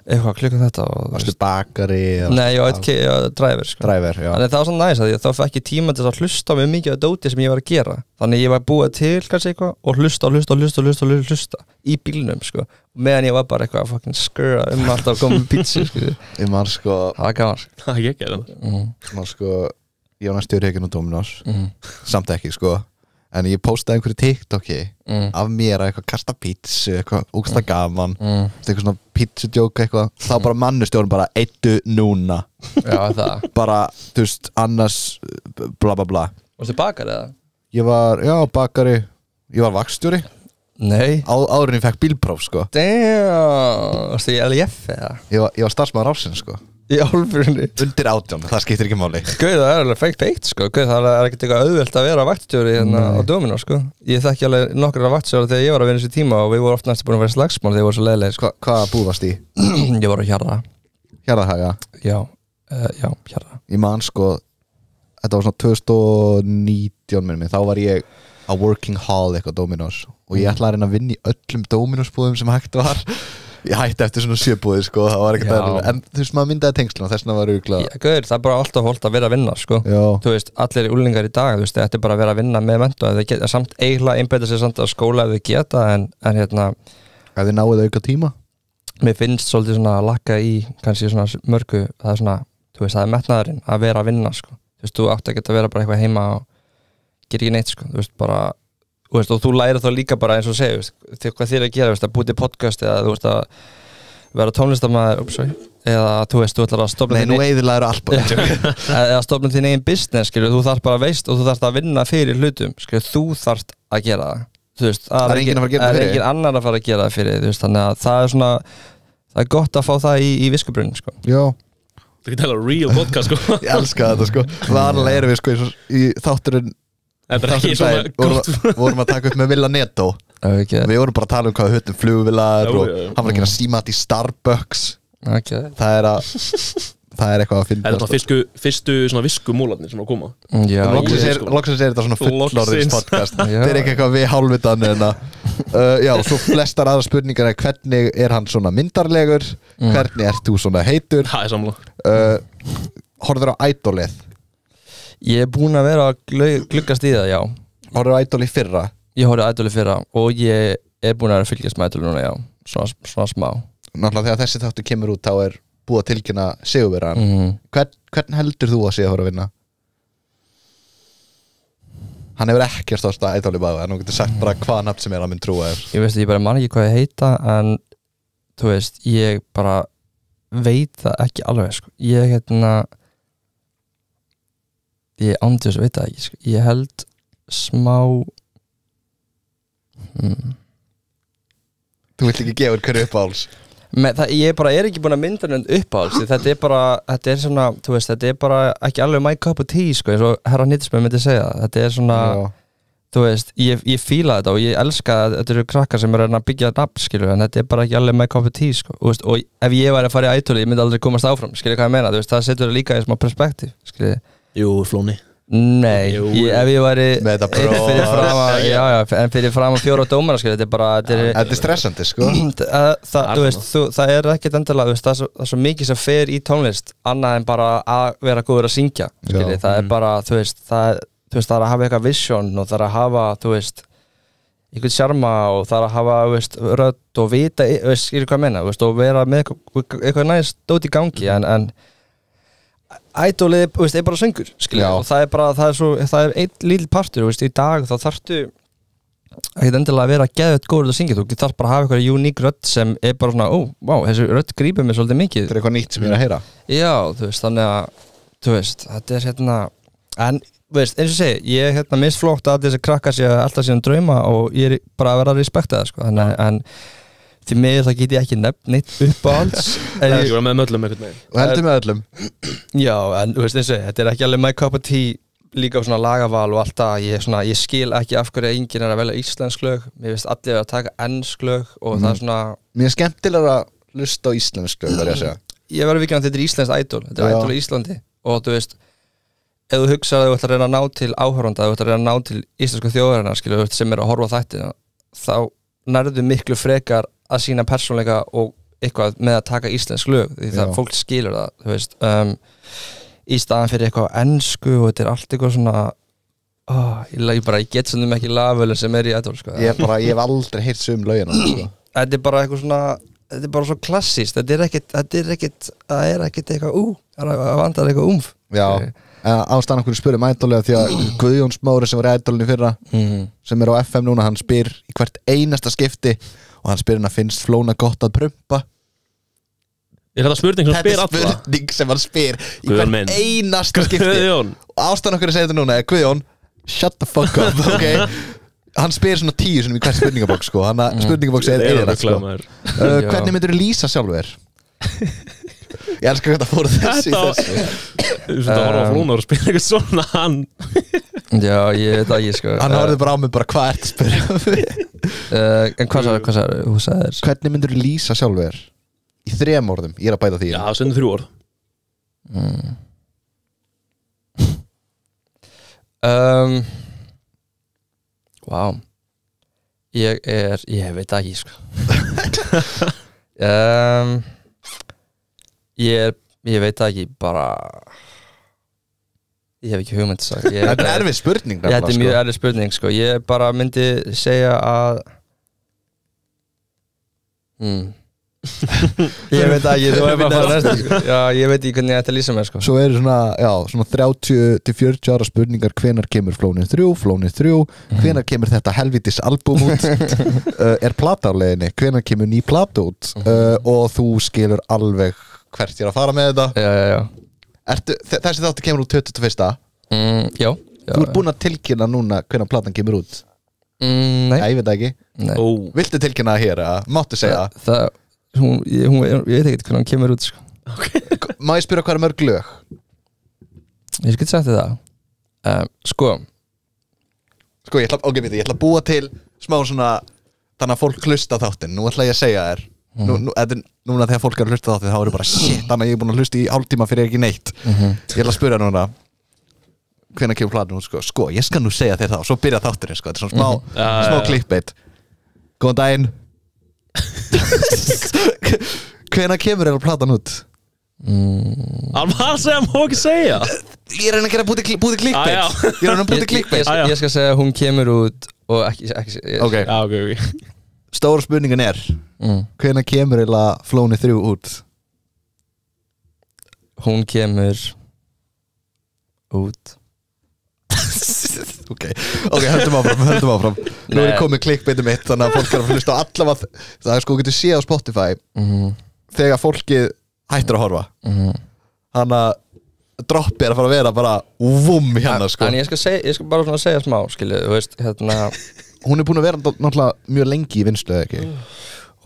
eitthvað klukkan þetta Varstu bakari? Nei, ég var driver sko. Driver, já Þannig það var svona næs að þá fekk ég tíma til að hlusta með mikið af dóti sem ég var að gera Þannig ég var búið til kannski eitthvað og hlusta í bílnum sko meðan ég var bara eitthvað að fucking skura alltaf að koma með pizza sko Ég man sko Það var gaman Það er ekki Man sko Ég var næstu reikinn á Dominos Samt ekki sko En ég postaði einhverju TikToki af mér að eitthvað kasta pizza, eitthvað ógsta gaman, eitthvað svona pizzudjók eitthvað, þá bara mannustjórn bara eittu núna. Já, það. Bara, þú veist, annars bla bla bla. Varstu bakari eða? Ég var, já, bakari, ég var vaxstjóri. Nei. Áðurinn ég fekk bílpróf, sko. Damn, varstu í LIF eða? Ég var starfsmaður ársins, sko. Í álfurinni Undir 18, það skiptir ekki máli Gauð, það alveg feikt eitt sko Gauð, það ekkert eitthvað auðvelt að vera vaktstjóri hérna á Dominos sko Ég þekki alveg nokkra vaktstjóra þegar ég var að vinna þessi tíma og við vorum oft næstu búin að vera slagsmál þegar ég voru svo leiðilegir sko. Hvaða búð varst í? Ég var á Hjarða Hjarðarhaga? Já, Hjarða Ég man sko, þetta var svona 2019 minni, þá var ég á Working Hall eitthvað Dominos og ég ætlaði að reyna að vinna í öllum Dominos búðum sem hægt var Ég hætti eftir svona 7 búðir sko, það var ekkert aðeins en þú veist maður myndaði tengsluna, þess vegna var auðvitað Gauður, það er bara alltaf holdt að vera að vinna sko Þú veist, allir úlingar í dag, þú veist, þetta er bara að vera að vinna með mentu að þau geta samt eiginlega einbeita sér samt að skóla ef þau geta en hérna Ef þið náið auka tíma? Mér finnst svolítið svona að lakka í kannski svona mörgu, það er svona, þú veist, það er metnaðurinn að vera að vinna sko Þú veist, þú átt að geta vera bara eitthvað heima og gera ekki neitt sko, þú veist, bara og þú lærir þá líka bara eins og segja hvað þér að gera, að búið til podcast eða þú veist að vera tónlistarmaður eða þú veist, þú ætlar að stofna eða stofna þín eigin business, skilur, þú þarf bara að veist og þú þarf að vinna fyrir hlutum, skilur, þú þarf að gera það, þú veist, það er engin annar að fara að gera það fyrir, þú veist, þannig að það er svona, það er gott að fá það í viskubrunn, sko. Já. Það er ekki tala real podcast, sko. Ég elska þetta, sko. Vanlega erum við, sko, í þátturinn Þetta er ekki svona gott vorum að taka upp með Villa Netto Við vorum bara að tala hvað við höfum flugvilar og hann var að gera símat í Starbucks Það er eitthvað að finna Það er bara fyrstu svona viskumúlarnir sem að koma Loksins er þetta svona fullorðins podcast Það er ekki eitthvað við hálfvitan Já, svo flestar aðra spurningar er hvernig er hann svona myndarlegur Hvernig ert þú svona heitur Það er samla Horfður á Idolið Ég er búinn að vera að gluggast í það, já Horfður á Idol í fyrra? Ég horfði á Idol í fyrra og ég er búinn að fylgjast með Idol núna, já Svona smá Náttúrulega þegar þessi þáttu kemur út þá er búið að tilkynna sigurvegarann Hvern heldur þú að sé að fara að vinna? Hann hefur ekkert ást að Idol í báða en þú getur sagt bara hvaða nafn sem er að minn trúa þér Ég veist, ég bara man ekki hvað ég heita en þú veist, ég bara veit það ekki alveg, sko Ég ándjós veit það ekki sko. Ég held smá Þú vilt ekki gefa hverju uppáhalds Ég bara er ekki búin að mynda henni uppáhalds þetta er svona, þú veist, þetta er bara ekki alveg my cup of tea sko, eins og herra Nýttismenn myndi segja þetta er svona, þú veist ég fíla þetta og ég elska að þetta eru krakkar sem er að byggja nafn, skilur en þetta er bara ekki alveg my cup of tea sko, og ef ég væri að fara í Idol, ég myndi aldrei komast áfram skilur hvað ég meina, þú veist, það setur líka í smá perspektív, skilur Jú, Flóni Nei, ef ég væri en fyrir fram á 4 dómara skilur, þetta er bara Þetta er stressandi, sko þú veist, það er ekkert endilega það er svo mikið sem fer í tónlist annað en bara að vera góður að syngja skilur, það er bara, þú veist það er að hafa eitthvað vision og það er að hafa, þú veist einhvern sjarma og það er að hafa, þú veist, rödd og vita, skilur hvað ég meina, og vera með eitthvað næst dót í gangi en Idolið, veist, er bara söngur og það er bara, það er einn lítill partur, veist, í dag þá þarftu ekkert endilega að vera geðveitt góður að syngja, þú þarf bara að hafa eitthvað uník rödd sem er bara svona, þessi rödd grípur mig svolítið mikið. Það er eitthvað nýtt sem ég er að heyra. Já, þú veist, þannig að þú veist, þetta er en, veist, eins og segi, ég er misflótt að þessi krakka sé alltaf síðan drauma og ég er bara að vera að respekta það, sko, þannig en því miður það get ég ekki nefnt neitt uppáhalds Það er ekki verið með öllum eitthvað með Og heldur með öllum Já, en þú veist eins og þetta er ekki alveg my cup of tea líka á svona lagaval og allt það ég skil ekki af hverju enginn er að velja íslensk lög mér finnst allir að taka ensk lög og það er svona Mér er skemmtilega að hlusta á íslensk lög, þar ég að segja Ég verður vikinn að þetta er íslenskt Idol þetta er Idol í Íslandi og þú veist ef þú hugsar að þú ætlar að reyna að ná til áhorfanda þú ætlar að reyna að ná til íslensku þjóðarinnar sem er að horfa á þættina þá nærðu miklu frekar að sína persónleika og eitthvað með að taka íslensk lög því það fólk skilur það, þú veist í staðan fyrir eitthvað á ensku og þetta allt eitthvað svona ég get svona ekki lagvölin sem í Idol sko. Ég hef aldrei heyrt lögina sko. Þetta bara eitthvað svona þetta bara svo klassískt, það er ekkert eitthvað það vandar eitthvað umf Já, ástæðan okkur spyrum Idol því að Guðjón Smári sem var í Idolinu fyrra sem á FM núna, hann spyr í hvert einasta skipti og hann spyr finnst Flóna gott að prumpa Þetta spurning sem spyr alla Þetta spurning sem hann spyr í hvert einasta skipti og ástæðan okkur að segja þetta núna er Guðjón, shut the fuck up, okay? Hann spyr svona 10 sinum í hvert spurningabóks sko. Hann að spurningabóks eðilegt sko. Hvernig myndur þú lýsa sjálfur? Ég elskar hvað það fór þessi Þú veist að horfa á Flóna og spyr eitthvað svona hann Já, ég veit ekki sko. Hann horfði bara á mig hvað ert að spyrja En hvað sagðir? Hvernig myndur þú lýsa sjálfur? Í 3 orðum, ég að bæta því Já, sendu 3 orð Wow Ég veit ekki sko ég veit ekki bara ég hef ekki hugmynd Þetta er erfið spurning Þetta er mjög erfið spurning sko. Ég bara myndi segja að ég veit ekki ég veit ekki hvernig þetta lýsa mér sko. Svo eru svona 30-40 ára spurningar hvenær kemur Flónið 3 hvenær kemur þetta helvitis album út er plata á leiðinni hvenær kemur ný plata út og þú skilur alveg hvert ég að fara með þetta þessi þáttu kemur út 21. Já Þú ert búin að tilkynna núna hvenær platan kemur út Nei, ég veit ekki Viltu tilkynna hér máttu segja ég veit ekki hvernig hann kemur út sko. Má ég spyrja hvað mörg lög? Ég get sagt það Sko ég ætla að búa til smá svona þannig að fólk hlusta þáttinn Nú ætla ég að segja þér Núna þegar fólk er að hlusta þáttinn þá eru bara shit, þannig að ég er búin að hlusta í hálftíma fyrir ekki neitt Ég ætla að spyrja núna hvenær kemur platan út sko, ég skal nú segja þér það og svo byrja þátturinn sko. Þetta er svona smá clickbait Góðan daginn Hvenær kemur platan út? Hann var að segja, má ekki segja Ég er að gera búti clickbait Ég skal segja að hún kemur út og ekki okay. Stóra spurningan er hvenær kemur Flónið 3 út? Hún kemur út Ok, höldum áfram Nú er ég komið klikkbeitum mitt þannig að fólk er að hlusta á allavega það er sko getur séð á Spotify þegar fólkið hættir að horfa þannig að droppi er að fara að vera bara vum hérna sko En ég skal bara svona segja smá skilju, þú veist Hún er búin að vera náttúrulega mjög lengi í vinslu eða ekki?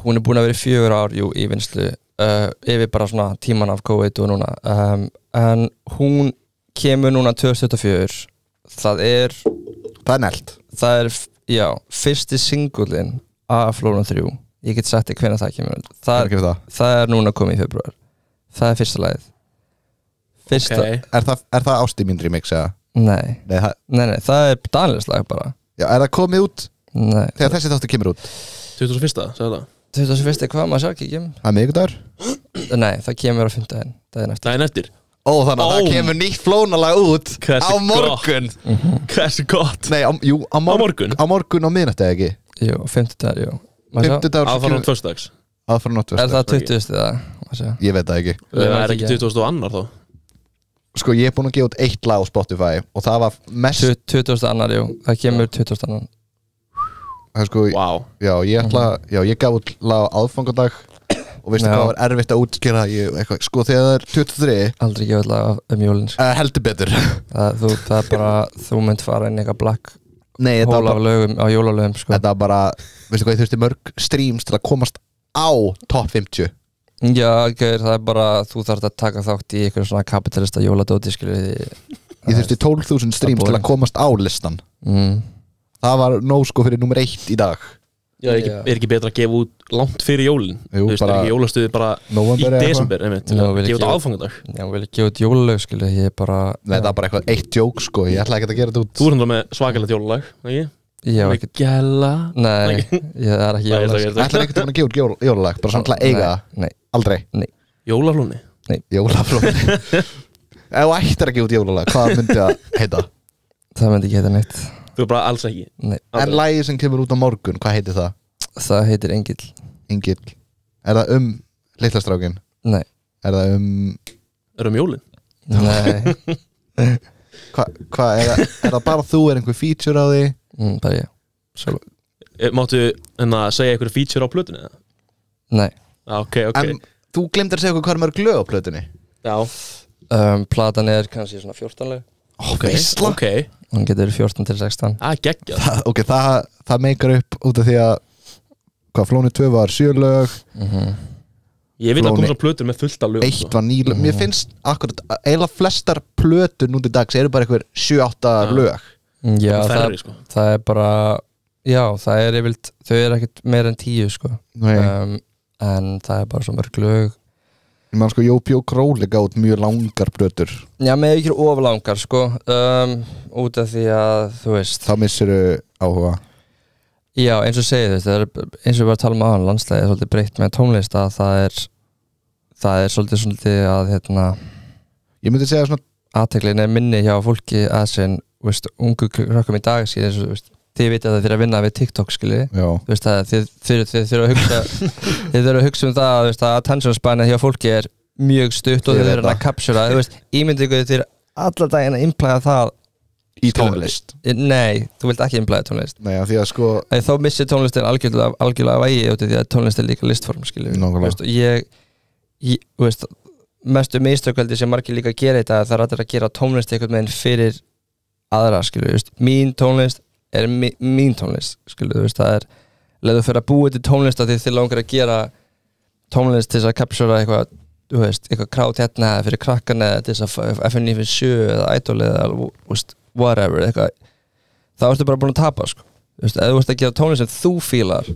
Hún er búin að vera 4 ár í vinslu yfir bara svona tíman af COVID og núna en hún kemur núna 2024 Það er nelt Það er, fyrsti singullin af Flóna 3 Ég get sagt þér hvenær það kemur Það er núna komið í februar Það er fyrsta lagið okay. Er það Ásti mín remix eða? Nei, það er Daniels lag bara Já, er það komið út? Nei Þegar þessi þáttu kemur út? 21. sagði það 21. hvað maður sér ekki Það er miðvikudagur? Nei, það kemur á 5. daginn eftir Þannig að það kemur nýtt Flónalag út á morgun Hversu gott Nei, á morgun á miðnætti eða ekki? Jú, 5. dagur, jú Aðfara á föstudags Er það 20. það? Ég veit það ekki Það er ekki 22. þá Sko, ég er búin að gefa út 1 lag á Spotify og það var mest 22. jú, það kemur 22. Það er sko, ég gaf út lag á aðfangadag og veistu hvað var erfitt að útskýra sko þegar það er 23 aldrei gefa lag jólin heldur betur það er bara, þú mynd fara inn eitthvað black hól af lögum á jólalögum sko. Þetta var bara, veistu hvað, ég þurfti mörg streams til að komast á top 50 Já, það er bara, þú þarf að taka þátt í eitthvað svona kapitalista jóladóti Ég þurfti 12.000 streams til að komast á listan Það var nóg sko fyrir nummer 1 í dag Já, er ekki betra að gefa út langt fyrir jólin Jú, Þú veist, er ekki jólastuði bara í desember gefa út aðfangadag Já, vil ekki gefa út jólalög, ég bara Nei, það er bara eitthvað 1 joke, sko, ég ætla ekki að gera þetta út Þú erum það með svakalegt jólalag, ekki? Ég hef ekkert Gæla Nei, ég er ekki jólalag Ætlar ekkert að gefa út jólalag bara samt til að eiga Nei, aldrei Jólaflóni Jólaflóni Ef þú ættir að gefa út jólalag, hvað myndi það heita? Það myndi ekki heita neitt Þú er bara alls ekki Nei. En lagið sem kemur út á morgun, hvað heitir það? Það heitir Engill Engill Er það litla strákin? Nei Er það jólin? Nei Hvað er það bara þú, er einhver feature á því? Bara ég Solo. Máttu segja einhverju feature á plötunni? Nei Ok En þú glemdir að segja okkur hvað er mörg lög á plötunni? Já Platan er kannski svona 14 lög Ok Hún getur 14 til 16 Geggjað Ok, það meikar upp út af því að hvað, Flóni 2 var 7 lög Ég veit að koma svo plötur með fullt af lög 1 var 9 lög Mér finnst akkurat eiginlega flestar plötur núti dags eru bara einhver 7-8 lög Já, færri, sko. það er bara Já, það er yfirlt Þau eru ekkert meira en 10 sko En það er bara svo mörg lög Ég man sko Jópi og Króli gátt mjög langar plötur Já, með ekki oflangar sko Út af því að þú veist Þá missiru áhuga Já, eins og segið þetta er eins og við varum að tala um áðan landslæði er svolítið breytt með tónlist að það er svolítið að Ég myndi segja svona athyglinni er minni hjá fólki að sem ungu krökkum í dag skilja eins og þið vitið að þið eru að vinna við TikTok skilji þið þurfa að hugsa um það að attention span hjá fólki er mjög stutt og þið eru að captura ímyndið ykkur þið alla daginn að implæða það í tónlist Nei, þú vilt ekki implæða tónlist Nei, því að sko Þá missir tónlistin algjörlega vægi út af því að tónlist er líka listform skilju mestu mistökveldi sem margir líka gera þetta það er að gera tónlist einhvern veginn fyrir aðra skilju mín tónlist er mín tónlist skilju það er leður fyrir að búa til tónlist af því þið langar að gera tónlist til þess að captura eitthvað krát hérna fyrir krakkana til þess að FN97 eða Idol eða whatever eitthvað þá ertu bara búin að tapa sko ef þú ert að gera tónlist sem þú fílar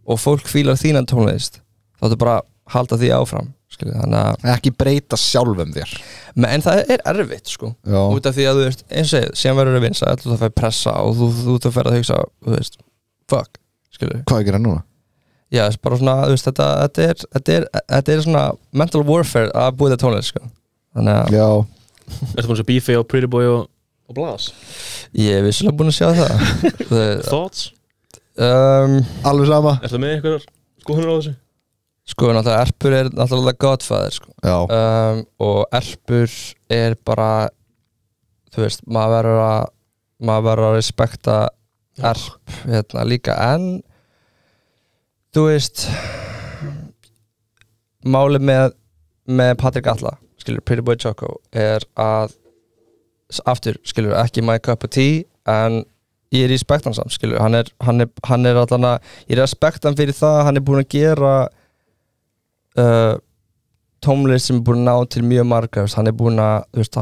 og fólk fílar þínan tónlist þá ertu bara að halda því áfram skilju þannig að ekki breyta sjálfum þér en það er erfitt sko út af því að þú veist eins og síðan verður að vinsa þú það fær pressa og þú fer að hugsa þú veist fuck skilju hvað gera núna? Já, bara svona, þú veist, þetta er svona mental warfare að búið það tónlist sko þannig að já Ertu búin að sjá Beefy og Pretty Boy og Blas? Ég er vissulega búin að sjá það Thoughts? Alveg sama Ertu með einhverjar skoðanir á þessu? Sko, náttúrulega Erpur er náttúrulega Godfather sko. Og Erpur er bara þú veist, maður verður að respekta Erp líka en þú veist málið með Patrik Alla skilur, Pretty Boy Choco er að aftur, skilur, ekki my cup of tea en ég respekta hann samt, skilur hann er allan að ég respekta hann fyrir það, hann er búin að gera tónlist sem er búin að ná til mjög marga hann er búin að, þú veist,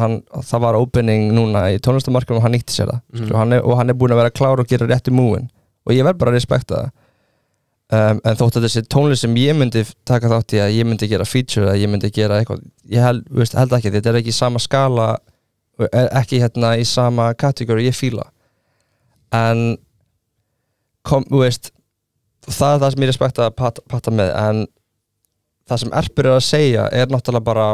það var opening núna í tónlistamarkaðum og hann nýtti sér það skilur, og hann er búin að vera klár og gera réttu múin og ég verð bara að respekta það en þótt að þessi tónlist sem ég myndi taka þátt í að ég myndi gera feature að ég myndi gera eitthvað ég held ekki, þetta er ekki í sama skala ekki í sama kategóri ég fíla en þú veist það er það sem ég respekta að patta með en það sem Erpur er að segja er náttúrulega bara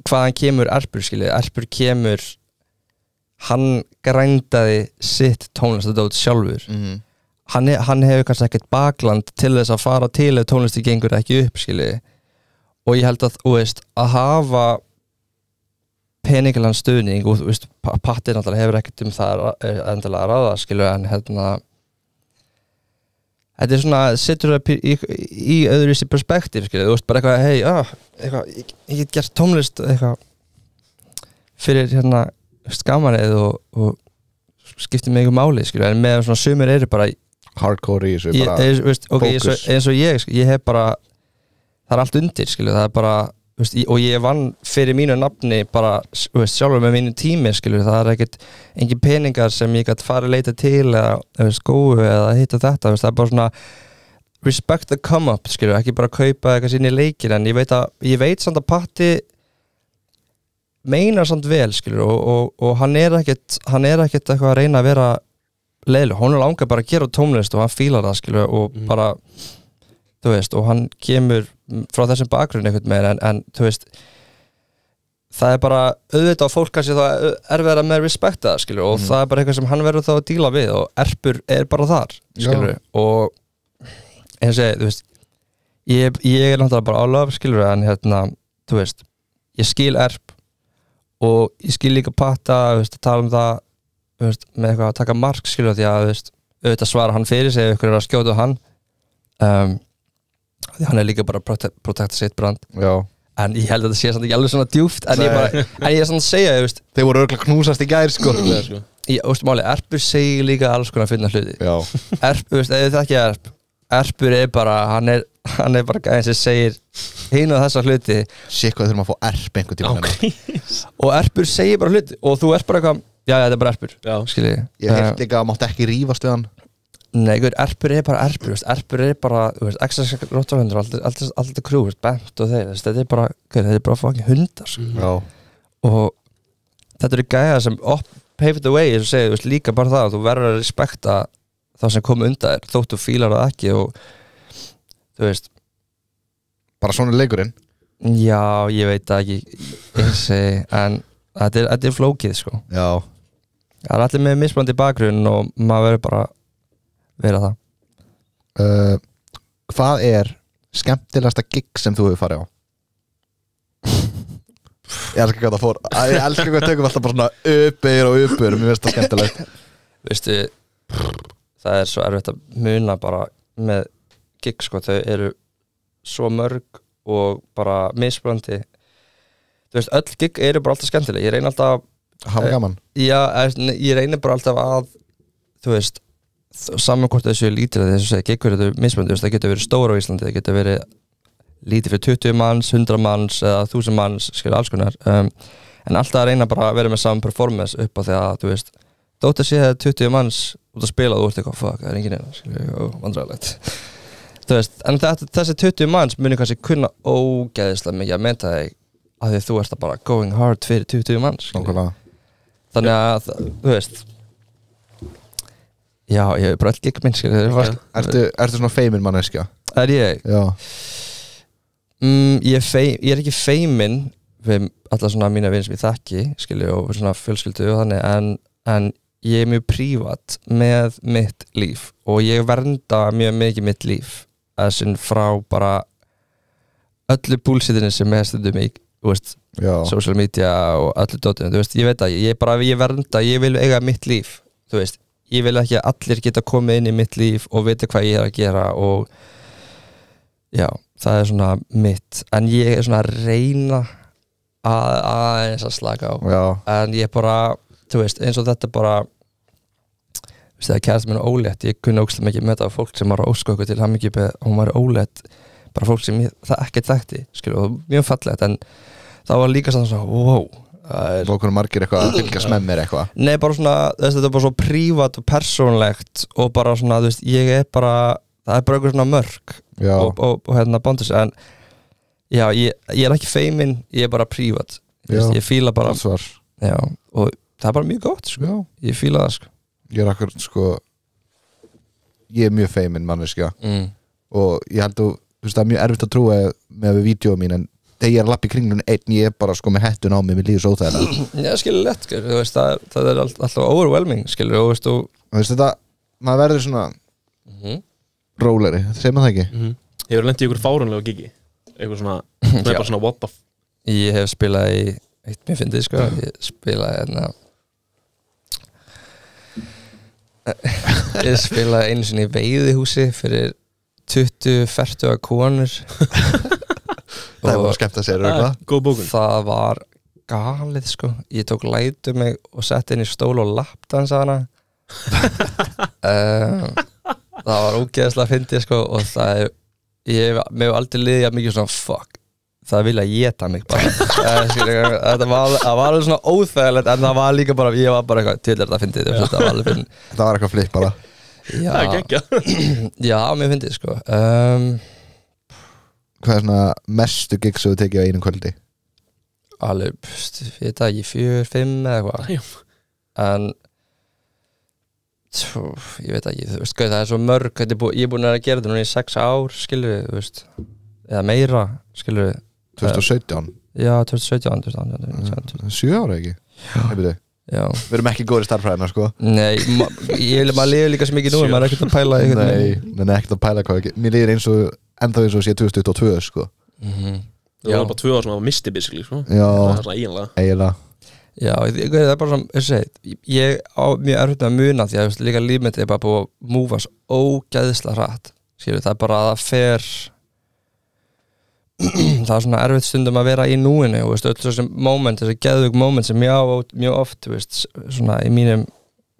hvaðan kemur Erpur skilja Erpur kemur hann grændaði sitt tónlistadót sjálfur hann hefur kannski ekkert bakland til þess að fara til ef tónlisti gengur ekki upp skilji og ég held að þú veist að hafa peningalan stuðning og þú veist Patti náttúrulega hefur ekkert það endilega að ráða skilju en þetta er svona setur það í öðruvísi perspektíf skilju þú veist bara eitthvað ég get gert tónlist eitthvað fyrir gamanið og skiptir mig ykkur máli skilju en með svona sumir eru bara hardcore í þessu bara eins og ég hef bara það er allt undir skilju það er bara og ég vann fyrir mínu nafni bara sjálfur með mínu tími skilju það er ekkert engin peningar sem ég gæti farið að leita til eða skóu eða hitta þetta það er bara svona respect the come up skilju ekki bara kaupa eitthvað sín í leikir en ég veit samt að Patti meinar samt vel skilju og hann er ekkert eitthvað að reyna að vera leiðileg, hún langar bara að gera tónlist og hann fílar það skilur og bara þú veist, og hann kemur frá þessum bakgrunni einhvern veginn en þú veist það bara auðvitað á fólk kannski þá erfiðara með respekta skilur og það bara eitthvað sem hann verður þá að díla við og Erpur bara þar skilur og eins og þú veist ég náttúrulega bara á löf skilur en þú veist ég skil Erp og ég skil líka Patta veist, að tala það veist, með eitthvað að taka mark skilur því að veist, auðvitað svara hann fyrir sig ef ykkur að skjóta hann því hann líka bara protecta sitt brand en ég held að þetta sé samt ekki alveg svona djúpt en ég er svona að segja veist, þeir voru örugglega knúsast í gær sko máli, Erpur segir líka alls konar finna hluti Erpur, veist, ef þið þekkja Erpur bara hann er bara gæðin sem segir hinu þessa hluti sér hvað þurfum að fá Erp einhvern tíma og Erpur segir bara hluti og þú bara eitthvað já, þetta bara Erpur skilji ég held líka að mátt ekki rífast við hann nei, Erpur bara Erpur veist, Erpur bara, extra róttarhundur alltaf krú, bent og þeir þetta bara fucking hundar og þetta eru gæða sem pave the way, eins og segir, veist, líka bara það að þú verður að respekta það sem kom undan þér, þótt þú fílar það ekki og þú veist bara svona leikurinn já, ég veit það ekki en þetta er flókið sko já það er allir með mismunandi bakgrunn og maður verður bara vera það hvað er skemmtilegasta gig sem þú hefur farið á? Ég elskar hvað það fór ég elskar hvað tökum alltaf bara svona uppir og uppur mér finnst það skemmtilegt veistu, það er svo erfitt að muna bara með gig sko, þau eru svo mörg og bara mismunandi þú veist, öll gig eru bara alltaf skemmtileg ég reyni alltaf hafa gaman já, ég reyni bara alltaf að þú veist saman hvort þessu er lítið þess að segja giggur þetta mismunandi, það getur verið stóra á Íslandi það getur verið lítið fyrir 20 manns 100 manns eða 1000 manns skilja alls konar en alltaf að reyna bara að vera með saman performance upp á því að þú veist þótt að sé 20 manns út að spila og þú ert eitthvað fuck, það er enginn eina skilja, vandræðilegt þú veist, en þessi 20 manns muni kannski kunna ógeðislega mikið að menta þig að því þú ert að bara going hard fyrir 20 manns þannig að þú veist já, ég er bara öll gig minn Ertu svona feimin manneskja? Er ég? Já ég er ekki feimin við alla svona mína vini sem ég þekki skilju og svona fjölskyldu og þannig en ég er mjög prívat með mitt líf og ég vernda mjög mikið mitt líf þessum frá bara öllu bullshitinu sem er stundum í social media og öllu dótinu, þú veist, ég veit að ég vernda, ég vil eiga mitt líf þú veist, ég vil ekki að allir geta komið inn í mitt líf og vita hvað ég er að gera og já, það er svona mitt en ég er svona að reyna að slaka á en ég bara, þú veist, eins og þetta bara veist það, kærasta mín ólétt, ég kunni ógeðslega mikið með þetta fólk sem var að óska okkur til hamingju hún var ólétt, bara fólk sem það ekki þekkti, skilur, og mjög fallegt en það var líka svona wow okkur margir eitthvað að fylgjast með mér eitthvað nei, bara svona, þetta er bara svo prívat og persónlegt og bara svona, þú veist, ég er bara það er bara eitthvað svona mörk og hérna bóndis en já, ég er ekki feimin, ég er bara prívat ég fíla bara já, og það er bara mjög gott sko. Ég fíla það sko. Ég er akkur sko ég er mjög feimin manneskja og ég held að það er mjög erfitt að trúa með við vídeo mín en þegar ég er að lappa í kringlun einn ég er bara sko með hettun á mig líður svo óþægilega já, skilur lett, þú veist, það er alltaf overwhelming, skilur, og veist þetta, maður verður svona róleri, segir maður það ekki Hefur lent í ykkur fáránlega gigi eitthvað svona, það er bara svona what the ég hef spilað í eitt mér fyndið sko, ég spilaði ég spilaði einu sinni í veiðihúsi fyrir 20-40 konur það var skemmt að segja góð bókun það var galið sko ég tók lætu mig og sett inn í stól og lapdansa hana það var ógeðslega fyndið sko og það er mér hef aldrei liðið að mikið svona fuck það vilja éta mig bara það var alveg svona óþægilegt en það var líka bara, ég var bara eitthvað til þetta fyndið það var eitthvað flip bara það er geggjað já, mér fyndið sko hvað er svona mestu gig sem þú tekið á einum kvöldi? Alveg, ég veit ekki 4-5 eða eitthvað en ég veit ekki, þú veist, það svo mörg ég er búin að gera þetta núna í 6 ár skilur, þú veist, eða meira skilur 2017? Já, 2017 7 ára ekki? Já. Við erum ekki góðir starffræðina sko. Nei, maður lifir líka svo mikið nú maður er ekkert að pæla Nei, ekkert að pæla hvað mér líður ennþá eins og sé 2022 sko. Það var bara 2 ár sem það var misti basically sko. Já, það var svona eiginlega Já, það er bara svona ég á mjög erfitt að muna því að líka lífmynd er bara búið að múfa svo ógeðslega hratt skilur, það er bara að það fer það er svona erfitt stundum að vera í núinu og öll þessum moment, þessi geðvig moment sem ég á mjög oft svona í mínum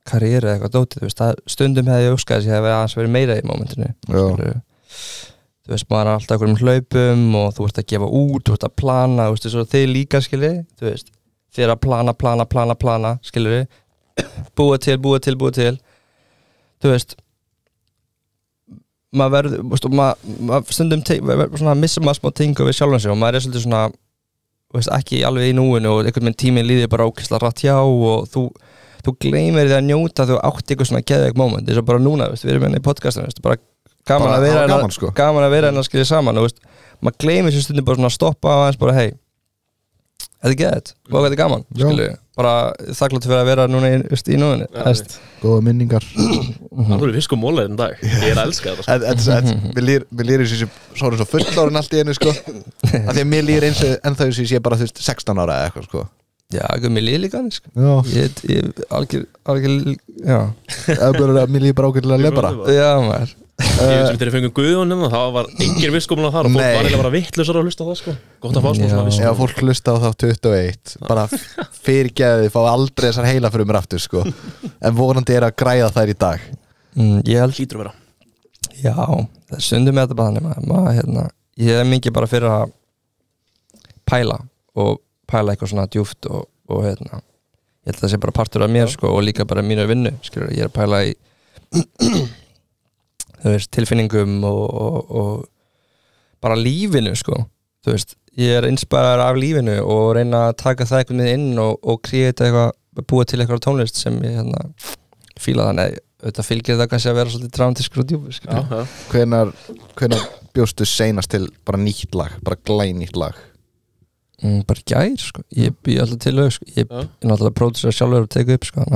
karriéru eða eitthvað dótið, stundum hefði ég óskað þess að ég hefði aðeins verið meira í momentinu þú veist, maður er alltaf einhverjum hlaupum og þú ert að gefa út, þú ert að plana svo þið líka skilur, þú veist þið er að plana skilur búa til þú veist maður verður stundum missa maður smá tingu við sjálfan sig og maður er svolítið svona veist, ekki alveg í núinu og einhvern veginn tíminn líður bara ókvæslega rætt hjá og þú gleymir því að njóta þú átt eitthvað svona geðveik moment þess að bara núna, veist, við erum hérna í podcastinu bara gaman að vera hérna að skilja saman og veist, maður gleymir sér stundum bara svona að stoppa aðeins bara hei þetta er geðið, og þetta er gaman skilju, bara þakklátt fyrir að vera núna í núinu góða minningar Það er fisk og mólar en dag, ég er að elska þetta Mér líður eins og svo fullorinn allt í einu sko af því að mér líður eins og ennþá eins og ég sé bara 16 ára eða eitthvað sko Já, mér líður líka sko. Ég algjör já Mér líður bara ágætlega lebara Já, maður Ég veit sem þegar fengum Guðjónin þá var engin visskómula þar og fólk var eiginlega bara vittlausar að hlusta á það sko Gott að fá smá svona visskómula Já, fólk hlusta á það 21 bara fyrirgeðið, fá aldrei þessar heila fyrir mér aftur sko en vonandi er að græða þær í dag Ég held Hlýtur að vera Já, það er stundum með þetta bara þannig ég er mikið bara fyrir að pæla eitthvað svona djúpt og ég held að það sé bara partur af mér sko og líka bara mínu vinnu skilur, ég er að pæla í þú veist, tilfinningum og bara lífinu sko, þú veist ég er inspiraður af lífinu og reyna að taka það eitthvað inn og create eitthvað, búa til eitthvað tónlist sem ég fíla þannig auðvitað fylgir það kannski að vera svolítið dramatískur og djúpur Hvenær bjóstu seinast til bara nýtt lag, bara glænýtt lag? Bara gær sko, ég bý alltaf til lög sko, ég er náttúrulega pródusera sjálfur og teka upp sko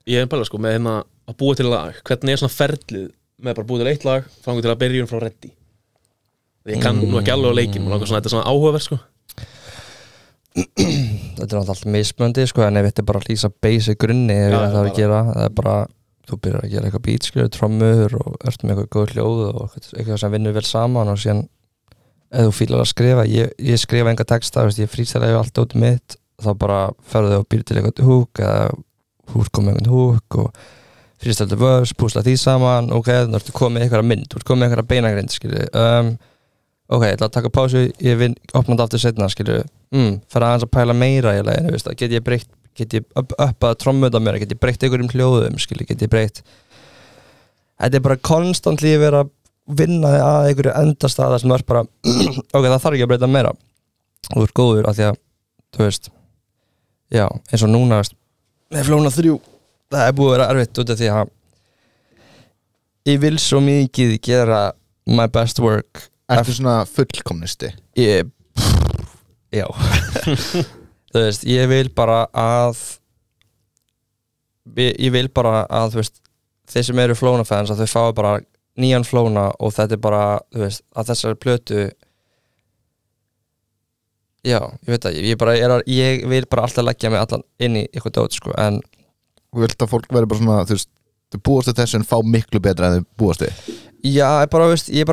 Ég er bara sko með að búa til lag, hvernig er svona ferlið með bara búið til eitt lag fangur til að byrjun frá reddi ég kann nú ekki alveg á leikinn þetta er svona áhugaverð sko Þetta er alltaf mismöndi sko en ef þetta er bara að lýsa basic grunni ef það er að gera, það er bara þú byrjar að gera eitthvað beat skilur, trommur og ert með eitthvað góð hljóð og eitthvað sem vinnur vel saman og síðan ef þú fílar að skrifa, ég skrifa enga texta, ég frýstæla yfir allt út mitt þá bara ferðu og býr til eitthvað húk eða húr komið eitthvað húk og frýstældu vörs, púsla því saman ok, þá ertu komið eitthvað mynd, þú ert komið eitthvað beinagrind skilur ok, ég ætla að taka pásu, ég opna þetta aftur setna skilur, fer aðeins að pæla meira í leginu, veist, get ég uppað trommut á mér, get ég breytt einhverjum hljóðum skilur, get ég breytt þetta er bara konstantli verið að vinna að einhverju endastaða sem er bara ok, það þarf ekki að breyta meira og þú ert góður af því að þú veist, já, eins og núna veist, með Flóna 3 það er búið að vera erfitt út af því að ég vil svo mikið gera my best work Ertu svona fullkomnisti? Já þú veist, ég vil bara að þú veist, þeir sem eru Flóna fans að þau fá bara nýjan Flóna og þetta er bara, þú veist, að þessari plötu já, ég veit það ég vil bara alltaf leggja mig allan inn í eitthvað dót, sko, en Þú vilt að fólk veri bara svona, þú veist þau búast til þessu en fá miklu betra en þau búast til Já, ég bara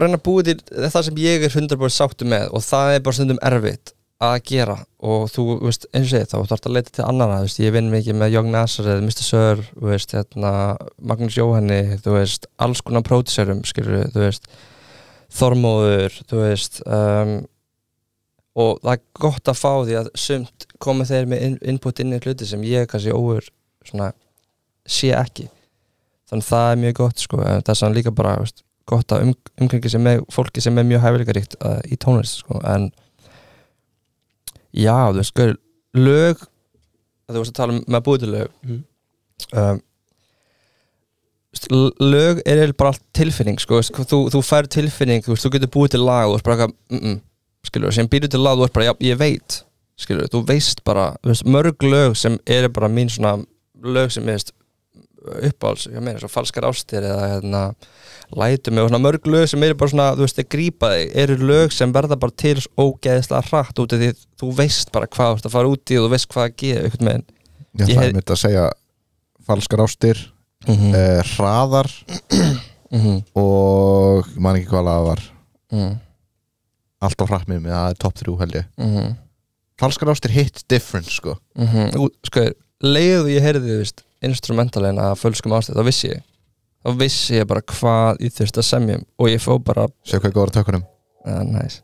reyna að búa til það sem ég er 100% sáttur með og það er bara stundum erfitt að gera og þú veist, eins og segið þá þarfst að leita til annara, þú veist, ég vinn mikið með Young Nazareth, Mr. Sir, þú veist, Magnús Jóhanni, þú veist, alls konar pródúserum, skilur, þú veist, Þormóður, þú veist, og það er gott að fá því að sumt komi þeir með input inn í hluti sem ég kannski svona sé ekki, þannig það er mjög gott, sko, það er svona líka bara, veist, gott að umkringi sig með fólki sem er mjög hæfileikaríkt í tónlist, sko, en já, þú veist, lög að þú veist að tala með búið til lög lög bara allt tilfinning sko, þú fær tilfinning, þú getur búið til lag og bara skilur, sem býrðu til lag og bara, já, ég veit skilur, þú veist bara, mörg lög sem bara mín svona lög sem uppáhalds, ég meina, svo falskar ástir eða lætum með svona mörg lög sem bara svona, þeir grípa þig, lög sem verða bara til ógeðslega hratt út af því þú veist bara hvað þú fara út í og þú veist hvað að gefa einhvern veginn. Ég ætlaði að segja falskar ástir, hraðar og ég man ekki hvað lag var alltaf hratt með mig, það er top 3 held ég. Falskar ástir hit different sko. Sko, leiðu ég heyrði instrumentalin að fölskum ástir, þá vissi ég bara hvað ég þurfti að semja og ég fóð bara sjá hvað góður tökunum. Nice.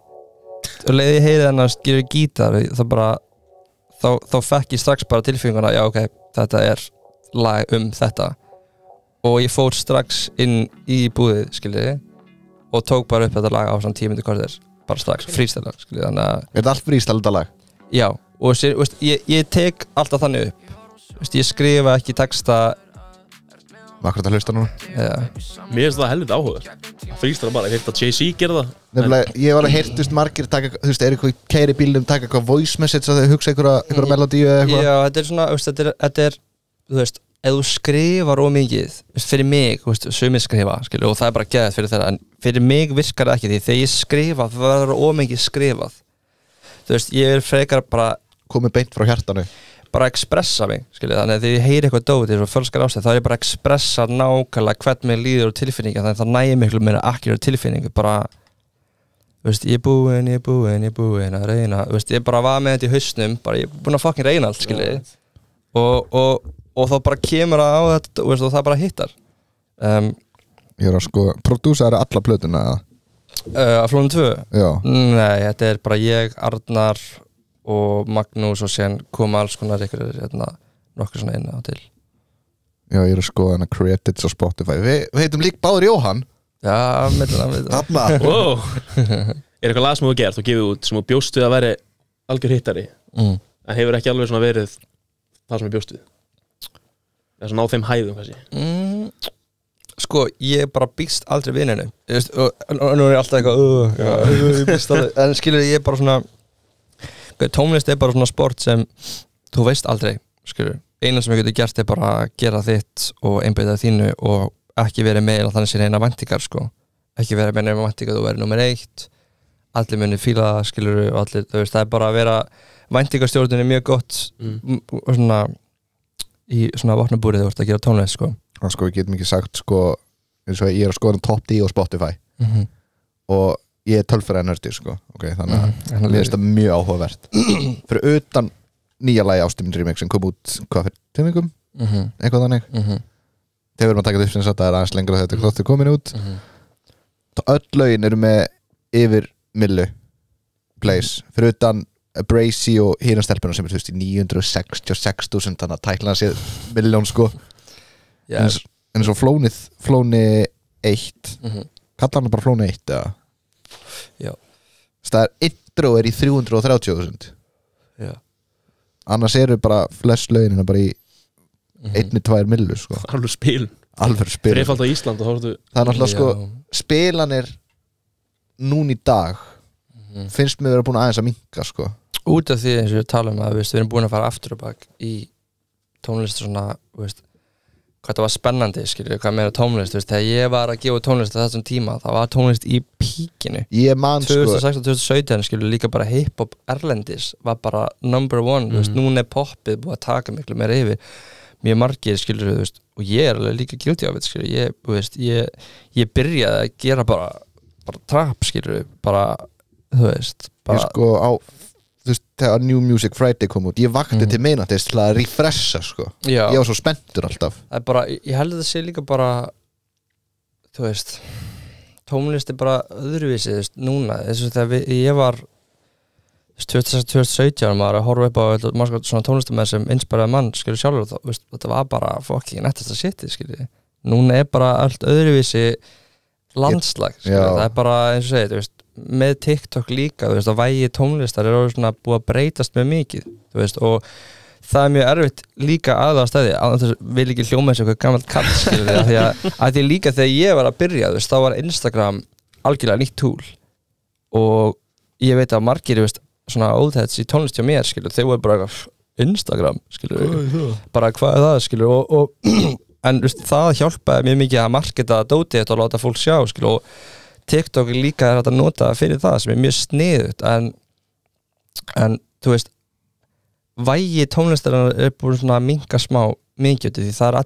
Og leiðu ég heyrði hann að skilja gítar, þá fekk ég strax bara tilfinninguna, já ok, þetta lag þetta og ég fór strax inn í búðið skiljiði og tók bara upp þetta lag á svona 10 mínútur korter bara strax, freestyle skiljiði, þannig að þetta allt freestyle þetta lag? Já, og ég tek alltaf þannig upp ég skrifa ekki texta Akkurat að hlusta núna? Já. Mér finnst það helviti áhuga freestyle bara, ég hef að Jay-Z gera það nefnilega, ég var að heyrt margir taka, eitthvað kæri bílum, taka eitthvað voice message að þau hugsa einhverja melodíu eða eitthvað. Já, þetta svona, þetta ef þú skrifar ómikið fyrir mig, sumir skrifa skilur, og það bara geðað fyrir þeirra en fyrir mig virkar það ekki því þegar ég skrifa það verður ómikið skrifað ég frekar bara komið beint frá hjartanu bara expressa mig, skilur, þannig að þegar ég heyri eitthvað dót eins og fölskar ástig, þá ég bara expressa nákvæmlega hvern mig líður og tilfinninga þannig að það nægir miklu meira akkjur tilfinningu bara, ég er búinn að reyna ég bara var með þetta í hausnum bara ég er búinn að fucking reyna allt, skilur og þá bara kemur það á þetta og það bara hittar Ég er að sko, prodúsera alla plötuna að Flónum 2? Já. Nei, þetta er bara ég, Arnar og Magnús og sen koma alls konar nokkur svona inn á til. Já, ég er að skoða hana credits á Spotify. Við heitum líka báður Jóhann. Já, meðlega. Þarna. Wow. Er eitthvað lag sem þú gert og gefið út sem þú bjóst við að veri algjör hittari en hefur ekki alveg svona verið það sem ég bjóst við? Eða svona á þeim hæðum kannski? Sko, ég bara býst aldrei vininu og nú er ég alltaf eitthvað en skilur ég bara svona tónlist bara svona sport sem þú veist aldrei, skilur eina sem ég getur gert bara að gera þitt og einbeita þínu og ekki verið með þannig sem eina væntingar sko ekki verið með eina væntingar, þú verið nummer 1 allir muni fíla það, skilur og allir, þú veist, það er bara að vera væntingarstjórnin mjög gott og svona í svona vopnabúrið þú ert að gera tónlist sko og sko, við getum ekki sagt sko eins og ég er að skoða top 10 á Spotify og ég er tölfræðinördi sko, ok, þannig að mér finnst það mjög áhugavert fyrir utan nýja lagi Ástin mín remix sem kom út, hvað fyrir 2 vikum? Eitthvað þannig þegar við erum að taka þetta upp sem sagt að það er aðeins lengra þetta þáttur komin út öll lögin eru með yfir millu plays, fyrir utan Brazy og hérna stelpuna sem er 966.000 þannig að tækla sér milljón sko en svo Flóni 1 kallar hann bara Flóni 1 eða? Já. Það er intro í 330.000 Já. Annars eru bara flest lögin bara í 1-2 millu sko. Alveg spil Þreifald á Ísland og það er náttúrulega sko spilanir núna í dag finnst mér vera búin aðeins að minnka sko. Út af því eins og við talum að við erum búin að fara aftur og bak í tónlist svona, hvað það var spennandi, skilur, hvað meira tónlist þegar ég var að gefa tónlist á þessum tíma það var tónlist í píkinu 2016-2017, skilur, líka bara hip-hop erlendis var bara number 1 núna er poppið búið að taka miklu meira yfir mjög margir, skilur, og ég er alveg líka guilty af þetta, skilur, ég byrjaði að gera bara trap, skilur, bara bara ég sko á þegar New Music Friday kom út ég vakti til minnatist til að refresha sko. ég var svo spenntur alltaf það er bara, ég held að það sé líka bara þú veist tónlist er bara öðruvísi núna, þess að þegar ég var 2017 maður að horfa upp á svona tónlistamenn sem inspiraði mann, skilur, sjálfur þetta var bara fucking nettasta shitið, skilur núna er bara allt öðruvísi landslag, það er bara eins og segið, þú veist með TikTok líka, þú veist, að vægi tónlistar er svona búið að breytast með mikið, þú veist, og það mjög erfitt líka aðra stæði að þess vil ekki hljóma eins og eitthvað gammalt kall skilur að því líka þegar ég var að byrja þá var Instagram algjörlega nýtt tool og ég veit að margir svona old heads í tónlist hjá mér skilur, þeir voru bara Instagram skilur, bara hvað það skilur og en það hjálpaði mjög mikið að marketa dótið þetta og láta fólk sjá skilur, og TikTok líka hægt að nota fyrir það sem mjög sniðugt en þú veist vægi tónlistarinnar búin svona að minnka smá mikið því það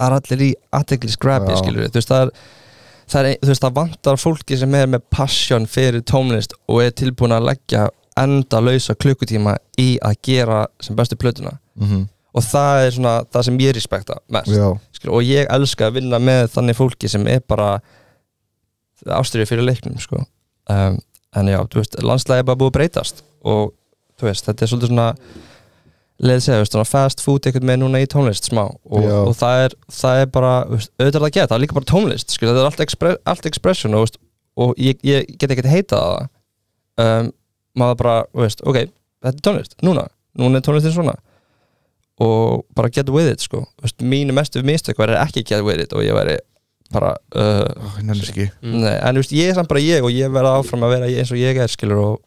allir í athyglisgrabbi skilur þú veist það vantar fólki sem með passion fyrir tónlist og tilbúin að leggja endalausa klukkutíma í að gera sem bestu plötuna og það svona það sem ég respekta mest skilur, og ég elska að vinna með þannig fólki sem bara ástríður fyrir leiknum sko. En já, þú veist, landslagið bara búið að breytast og þú veist, þetta svolítið svona leið segja, svona fast food einhvern með núna í tónlist smá og það bara, auðvitað að geta, það líka bara tónlist skil, þetta allt expression og ég get ekki heitað það maður bara, veist, ok, þetta tónlist, núna tónlistin svona og bara get with it sko, veist, mínu mestu mistök væri ekki get with it og ég væri bara nei, en veist, ég samt bara ég og ég verða áfram að vera eins og ég skilur og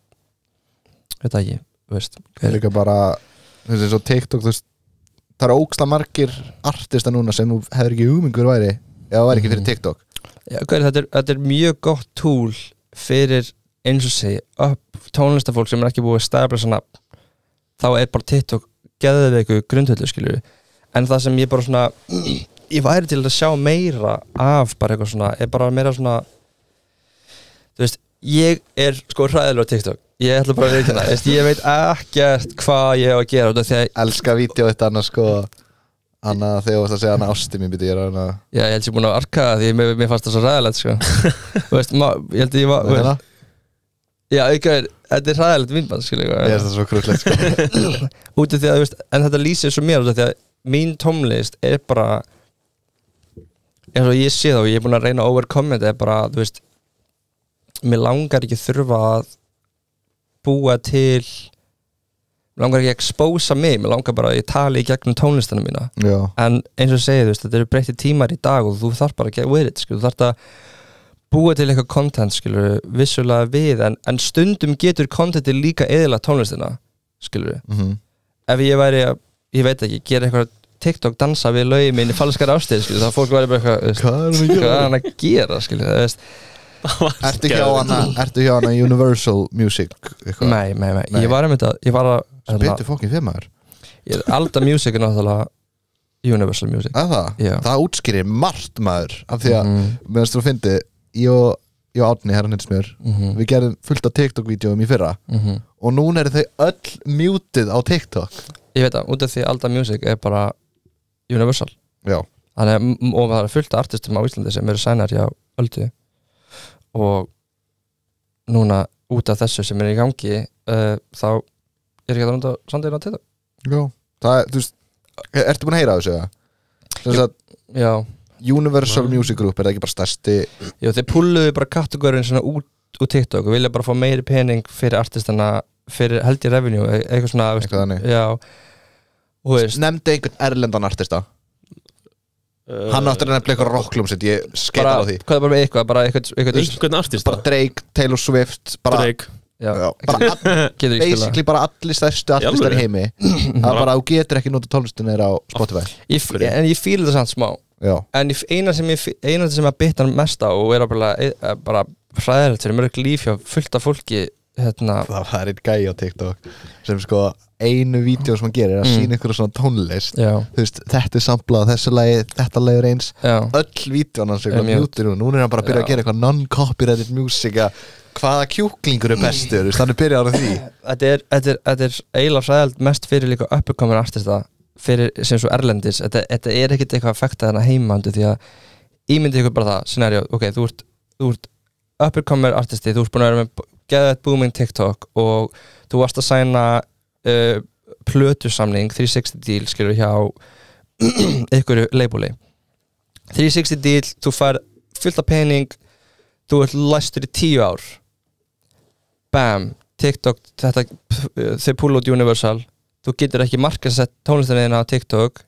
veit það ekki veist, líka bara þú veist, TikTok, þú veist, það ógeðslega margir artista núna sem þú hefur ekki hugmyngur væri ef það væri ekki fyrir TikTok já, þetta mjög gott tool fyrir eins og segi tónlistafólk sem ekki búið að stæðabla svona þá bara TikTok geðveiku grundhöllu skilur en það sem ég bara svona ég væri til að sjá meira af bara eitthvað svona, bara meira svona þú veist, ég sko hræðilegur á TikTok ég ætla bara að veikina, ég veit ekkert hvað ég hef að gera þegar ég elska vídeo þetta annars sko Anna, þegar þú varst að segja Anna ásti mín byrja ég held ég búin að arka því mér fannst það svo ræðilegt sko þú veist, ég held ég var já, þetta hræðilegt vinnband skilur ég það svo krúllegt sko út af því að, þú veist, en þetta lýsir svo mér út af því að mín tónlist bara eins og ég sé þá, ég búin að reyna að overcome þetta bara, þú veist mér langar ekki þurfa að búa til mér langar ekki að expósa mig mér langar bara að ég tali í gegnum tónlistana mína en eins og segið, þú veist, þetta eru breytti tímar í dag og þú þarf bara að get with it skilur, þú þarf að búa til eitthvað content skilur, vissulega við en stundum getur contenti líka eðla tónlistina skilur ef ég væri að, ég veit ekki, gera eitthvað TikTok dansa við lögin minni falskar ástíð skilur, þá fólk væri bara eitthvað hvað er hann að gera skilur, það veist Ertu hjá hana Universal Music eitthvað? Nei, ég var að Spytu fokkin fyrir maður Alda Music er náttúrulega Universal Music Það útskýrir margt maður af því að, meðan þú fyndi ég og Árni, herran hins mér við gerðum fullt af TikTok-vídeóum í fyrra og núna eru þau öll muted á TikTok Ég veit að, út af því Alda Music er bara Universal Já og það er fullt af artistum á Íslandi sem eru sænar hjá Öldu og núna út af þessu sem er í gangi þá ekki að runda samtíðina til það Já, það er, þú veist ertu búin að heyra þessu eða? Þess að Já Universal Music Group, það ekki bara stærsti Já, þeir pulluðu bara kategórin svona út úr TikTok og vilja bara fá meiri pening fyrir artistana, fyrir held í revenue eitthvað svona, eitthvað þannig Já, og veist Nefndi einhvern erlendan artista hann áttur að nefna eitthvað rockljómsveit ég skeita á því Hvað er bara með eitthvað einhvern artista bara Drake, Taylor Swift Drake basically bara allir stærstu artistar í heimi það bara, þú getur ekki nota tónlistin á Spotify en ég fíla það samt smá en eina sem að bitta mest á og bara hræðilegt fyrir mörg líf hjá fullt af fólki það er einn gæi á TikTok sem sko einu vídeo sem hann gerir að sína ykkur svona tónlist þú veist, þetta er samplað þessu lagi, þetta lagi er eins öll vídeon hans er mjútur og núna er hann bara að byrja að gera eitthvað non-copyrighted music hvaða kjúklingur er bestur þannig að byrja á því Þetta er eiginlega hræðilegt mest fyrir líka uppercomer artista fyrir sem svo erlendis þetta er ekkert eitthvað að fekta þarna heimandu því að ímyndi ykkur bara það scenario, ok, þú ert uppercomer artisti, þú ert búin að vera með geðveitt booming TikTok og þú varst að sæna plötusamning 360 deal skilur hjá ykkur labeli 360 deal, þú fær fullt af pening þú ert læstur í 10 ár bam, TikTok þau pull út Universal þú getur ekki markasett tónlistina þína á TikTok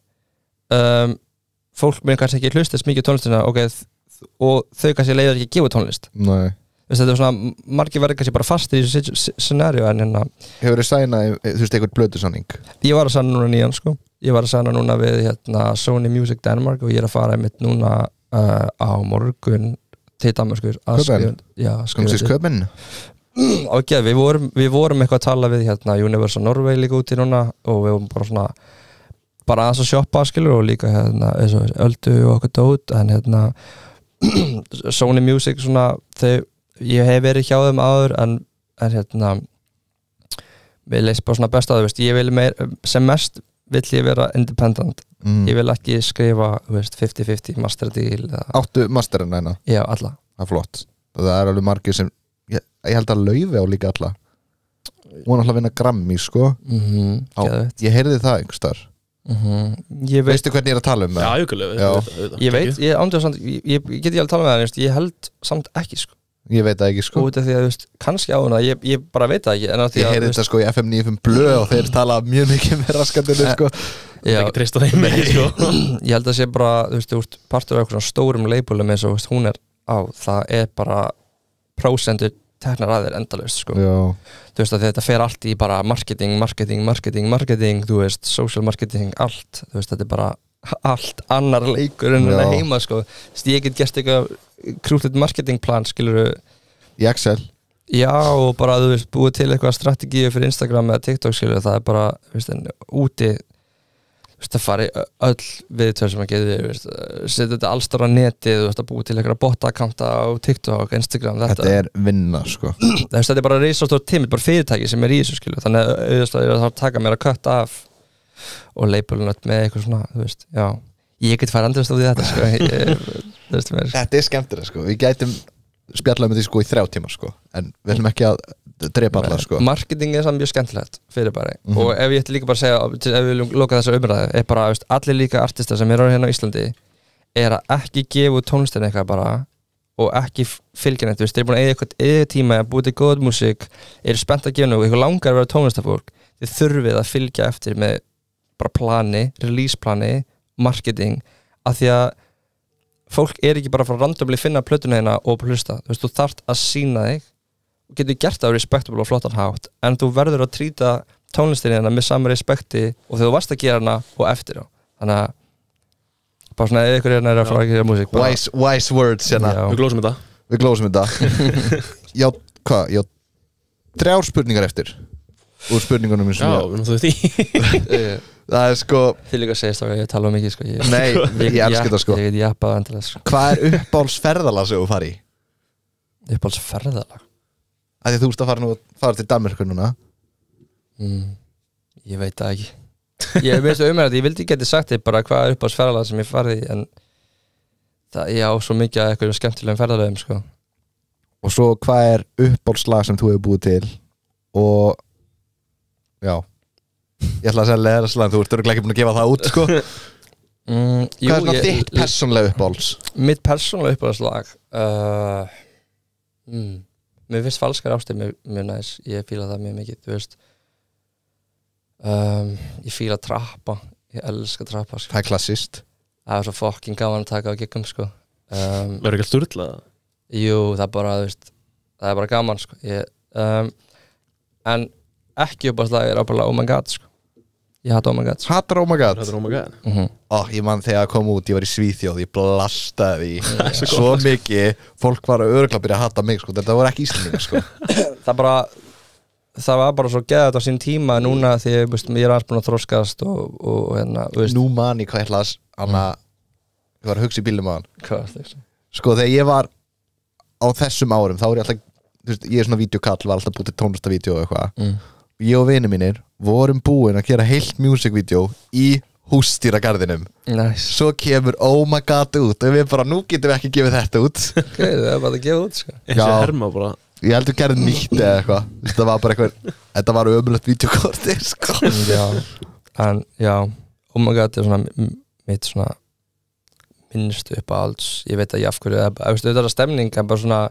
fólk mér kannski ekki hlustast mikið tónlistina og þau kannski leiður ekki að gefa tónlist Nei. Þetta er svona, margir verður kannski bara fastir í þessu scenaríu en hérna Hefur þið sænað, þú veist, eitthvað blötusanning? Ég var að sæna núna nýjan sko Ég var að sæna núna við Sony Music Denmark og ég er að fara einmitt núna á morgun til Danmarkur Köpen? Já, Köpen? Okay, við vorum eitthvað að tala við Universal Norway líka úti núna og við vorum bara svona aðeins að shoppa skilur og líka öldu og okkur dót en Sony Music svona ég hef verið hjá þeim áður en við leist bara svona best að það ég vil sem mest vill ég vera independent ég vil ekki skrifa 50-50 master deal Áttu masterinn næna? Já, alla Það er flott Það er alveg margir sem ég held að Laufi á líka alla hún er alltaf að vinna Grammy sko ég heyrði það einhvers þar veistu hvernig ég er að tala um það? Ég veit, ég get ég alveg tala með það ég held samt ekki sko ég veit það ekki sko út af því að kannski á hana, ég bara veit það ekki ég heyrði þetta sko í FM 95 Blöð og þeir tala mjög mikið með raskandinu sko það er ekki trist á þeim ekki sko ég held að sé bara, partur af eitthvað stórum labelum eins og hún er á það er bara prósentur teknar að þér endalaust sko þú veist að þetta fer allt í bara marketing social marketing, allt þetta er bara allt annar leikur en það heima sko ég get gert eitthvað krútið marketingplan skilur í Excel já og bara þú veist búið til eitthvað strategíu fyrir Instagram eða TikTok skilur það er bara úti það fari öll viðtöl sem að geta setja þetta allstar á netið að búið til eitthvað bot-akkánta á TikTok, Instagram þetta er vinna sko þetta er bara risastór tímit, bara fyrirtæki sem er í þessu skilu þannig að auðvitað er að taka mér að kötta af og labelunat með eitthvað svona þú veist, já, ég get fara andrast út í þetta sko þetta er skemmtilega sko, við gætum spjalla með því sko í 3 tíma sko en við ætlum ekki að drepa alla sko marketing er samt mjög skemmtilegt fyrir bara og ef ég ætti líka bara að segja ef við viljum loka þessa umræðu er bara allir líka artistar sem eru hérna á Íslandi er að ekki gefa út tónlistin eitthvað bara og ekki fylgja neitt þeir eru búin að eiga tíma að búið til góð músík eru spennt að gefa nú eitthvað langar að vera tónlistafólk þið þurfið að fylgja eftir með bara plani, release-plani marketing, af því að fólk er ekki bara að fara randomli finna plötuna hérna og hlusta, þú þarft að sína þig og getur gert það á respectable og flottan hátt, en þú verður að trýta tónlistin hérna með sama respekti og þegar þú varst að gera hana og eftir á þannig að bara svona ef ykkur hérna er að fara að gera músík wise words hérna við glósum þetta já, hvað, já 3 spurningar eftir úr spurningunum já, við náttúrulega því það er sko þið líka að segja að ég tala mikið sko nei, ég elska þetta sko ég get jappað endilega sko hvað er uppáhaldsferðalag sem þú fari í? Uppáhaldsferðalag? Af því þú ert að fara til Danmörku núna ég veit það ekki ég veist ég vildi geti sagt þig bara hvað er uppáhaldsferðalag sem ég farið í en það ég á svo mikið að eitthvað skemmtilegum ferðalagum sko og svo hvað er uppáhaldslag sem þú hefur búið til og já ég ætla að segja leðarslag þú ert örugglega ekki búin að gefa það út sko hvað er svona þitt persónlega uppáhalds? Mitt persónlega uppáhaldslag mér finnst falskar ástir mjög næs ég fíla það mjög mikið þú veist ég fíla trappa ég elska trappa sko. það er klassist það er svo fucking gaman að taka á giggum sko verður ekki að sturla það? Jú, það er bara, þú veist það er bara gaman sko en ekki uppáhaldslag er ábúinlega Oh My God sko ég hata Oh My God hatar Oh My God ég man þegar ég kom út, ég var í Svíþjóð ég blastaði því svo mikið fólk var örugglega að byrja að hata mig sko þetta voru ekki Íslendingar sko það var bara svo geðað á sín tíma núna því ég er aðeins búin að þroskast og hérna nú man ég hvað ég hlas ég var að hugsa í bílum á hann sko þegar ég var á þessum árum þá er ég alltaf ég er svona vídeokall var alltaf búið til tónlistavídeó og eitthvað ég og vinir mínir vorum búin að gera heilt music-vídeó í húsdýragarðinum svo kemur Oh My God út og við bara, nú getum við ekki gefið þetta út það er bara að gefa út sko ég heldur að gera nýtt eða eitthvað þetta var bara eitthvað, þetta var ömulegt vídeokorti sko en já, Oh My God er svona mitt svona minnst upp á alls, ég veit að ég af hverju þetta er stemning, en bara svona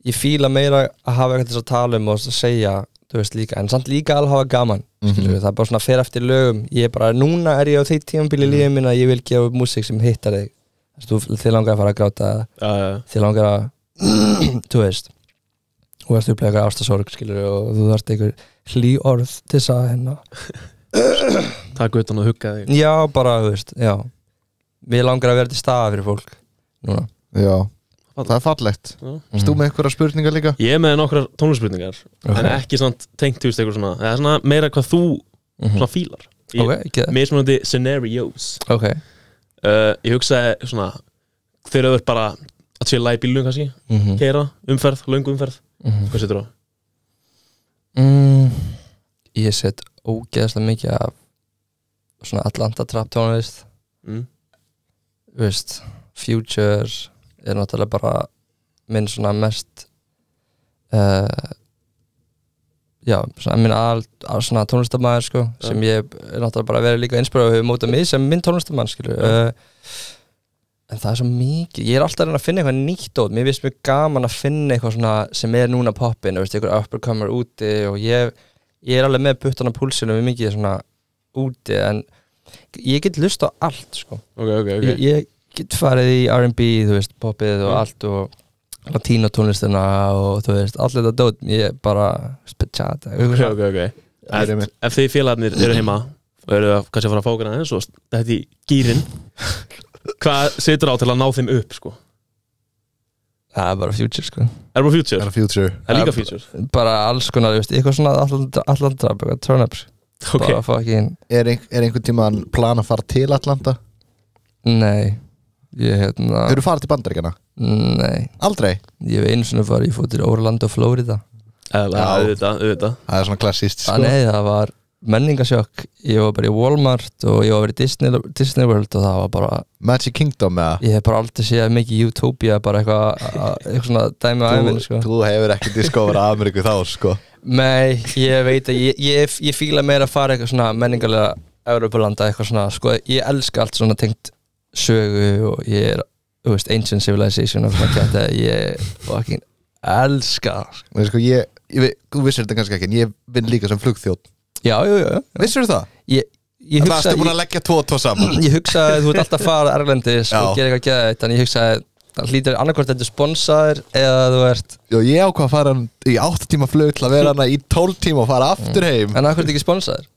ég fíla meira að hafa eitthvað til að tala um og að segja þú veist líka, en samt líka alveg hafa gaman skilur, það bara svona fer eftir lögum ég bara, núna ég á því tímabili lífið minna að ég vil gefa upp músík sem hittar þig þið langar að fara að gráta þið langar að þú veist þú veist upplega eitthvað ástasorg skilur og þú þarft einhver hlý orð til þess að takk utan að hugga þig já, bara, þú veist, já við langar að vera til staða fyrir fólk núna já, það er fallegt Þú með einhverja spurningar líka? Ég með nokkrar tónlistspurningar en ekki svona tengt þú veist eitthvað svona eða svona meira hvað þú svona fílar mismunandi scenarios ég hugsaði svona þegar þú ert bara að chilla í bílnum kannski keyra, umferð, löngu umferð hvað setur þú á? Ég set ógeðslega mikið af svona Atlanta trap tónlist veist, Future er náttúrulega bara minn svona mest já, svona minn svona tónlistarmaður sko, sem ég er náttúrulega bara verið líka inspirað og hefur mótað mig sem minn tónlistarmann skilur en það er svo mikið, ég er alltaf að reyna að finna eitthvað nýtt út, mér finnst mjög gaman að finna eitthvað svona sem er núna poppin, veist, eitthvað uppercomer úti og ég er alveg með puttan á púlsinu við mikið svona úti en ég get lust á allt sko okay. Ég get farið í R&B, þú veist, poppið og allt og latínó tónlistina og þú veist, allt þetta dót ég bara spetjata okay. Ef þið félagarnir eru heima og eru kannski að fara að fá okkur aðeins og þetta í gýrin hvað setur á til að ná þeim upp sko? Það er bara Future sko bara Future? Það er líka Future? Bara alls konar, veist, eitthvað svona Atlanta, turn up okay. bara fucking Er einhvern tímann plan að fara til Atlanta? Nei Hefur þú farið til Bandaríkjanna? Nei Aldrei? Ég hef einu svona farið, ég fór til Orlando, Florida auðvitað Það er svona klassíst sko Nei, það var menningasjokk ég var bara í Walmart og ég var í Disney World og það var bara Magic Kingdom eða? Ég hef bara aldrei séð mikið Utopia bara eitthvað svona dæmi á æfinn sko. Þú hefur ekki diskófara Ameríku þá sko Nei, ég veit að ég fíla meira að fara eitthvað svona menningarlega Evrópulanda eitthvað svona sko, ég elska allt svona tengt sögu og ég er, þú veist, Ancient Civilization og svona kæta, ég fucking elska sko, þú vissir þetta kannski ekki en ég vinn líka sem flugþjótt Já Vissir þú það? Ég hugsa Það ertu búin að leggja 2 og 2 saman Ég hugsa að þú ert alltaf að fara erlendis og gera eitthvað geðveikt en ég hugsa að það hlýtur annarkvort þetta sponsaðir eða þú ert Ég ákvað að fara í 8 tíma flug til að vera hana í 12 tíma og fara aftur heim En akkur ekki sponsaðir?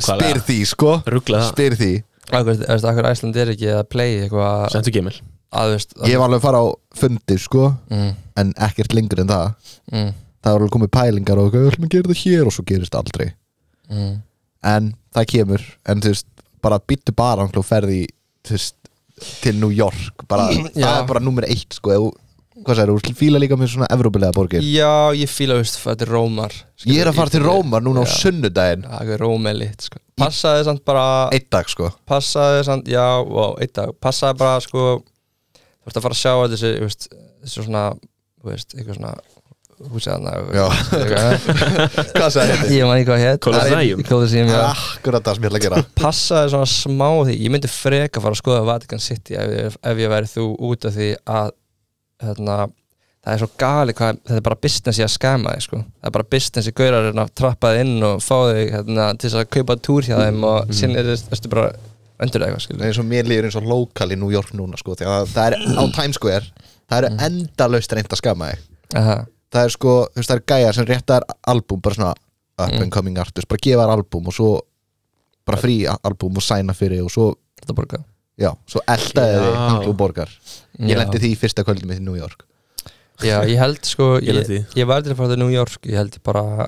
Spyr því sko Spyr því Akkur Æsland er ekki að play eitthvað Sentu Gimil Ég var alveg að fara á fundi sko en ekkert lengur en það það var alveg komið pælingar og við ætlum að gera það hér og svo gerist aldrei en það kemur en þú veist, bara býttu bara og ferði til New York bara, það er bara númer 1 sko hvað sagði þú, fíla líka með svona evrópulega borgir? Já, ég fíla, veist, þetta er Rómar Ég er að fara til Rómar núna á sunnudaginn Það er Rómelitt sko Passaði samt bara 1 dag sko Passaði samt, já, 1 dag Passaði bara sko þú ert að fara að sjá þessi svona, þú veist, eitthvað svona húsið hana Hvað sagði þetta? Ég man ekki hvað hér Colosseum Akkurat það sem ég ætla að gera Passaði svona smá því Ég myndi freka fara að skoða Vatican City ef ég væri þú út af því að það er svo gali hvað þetta er bara business í að skama þig sko. Það er bara business í gaurar að trappa þig inn og fá þig til þess að kaupa túr hjá þeim og síðan er þetta bara öndur eitthvað eins og mér líður eins og lokal í New York núna sko, því að það er á Times Square það eru endalaust reynt að skama þig það er sko, þú veist það er gæjar sem réttar albúm, bara svona up and coming artist, bara gefa þær albúm og svo bara frí albúm og sæna fyrir og svo þetta borga Já, svo eldaði þið Hanglu borgar Ég lendi því í fyrsta kvöldum í New York Já, ég held sko Ég var aldrei að fara til New York Ég held bara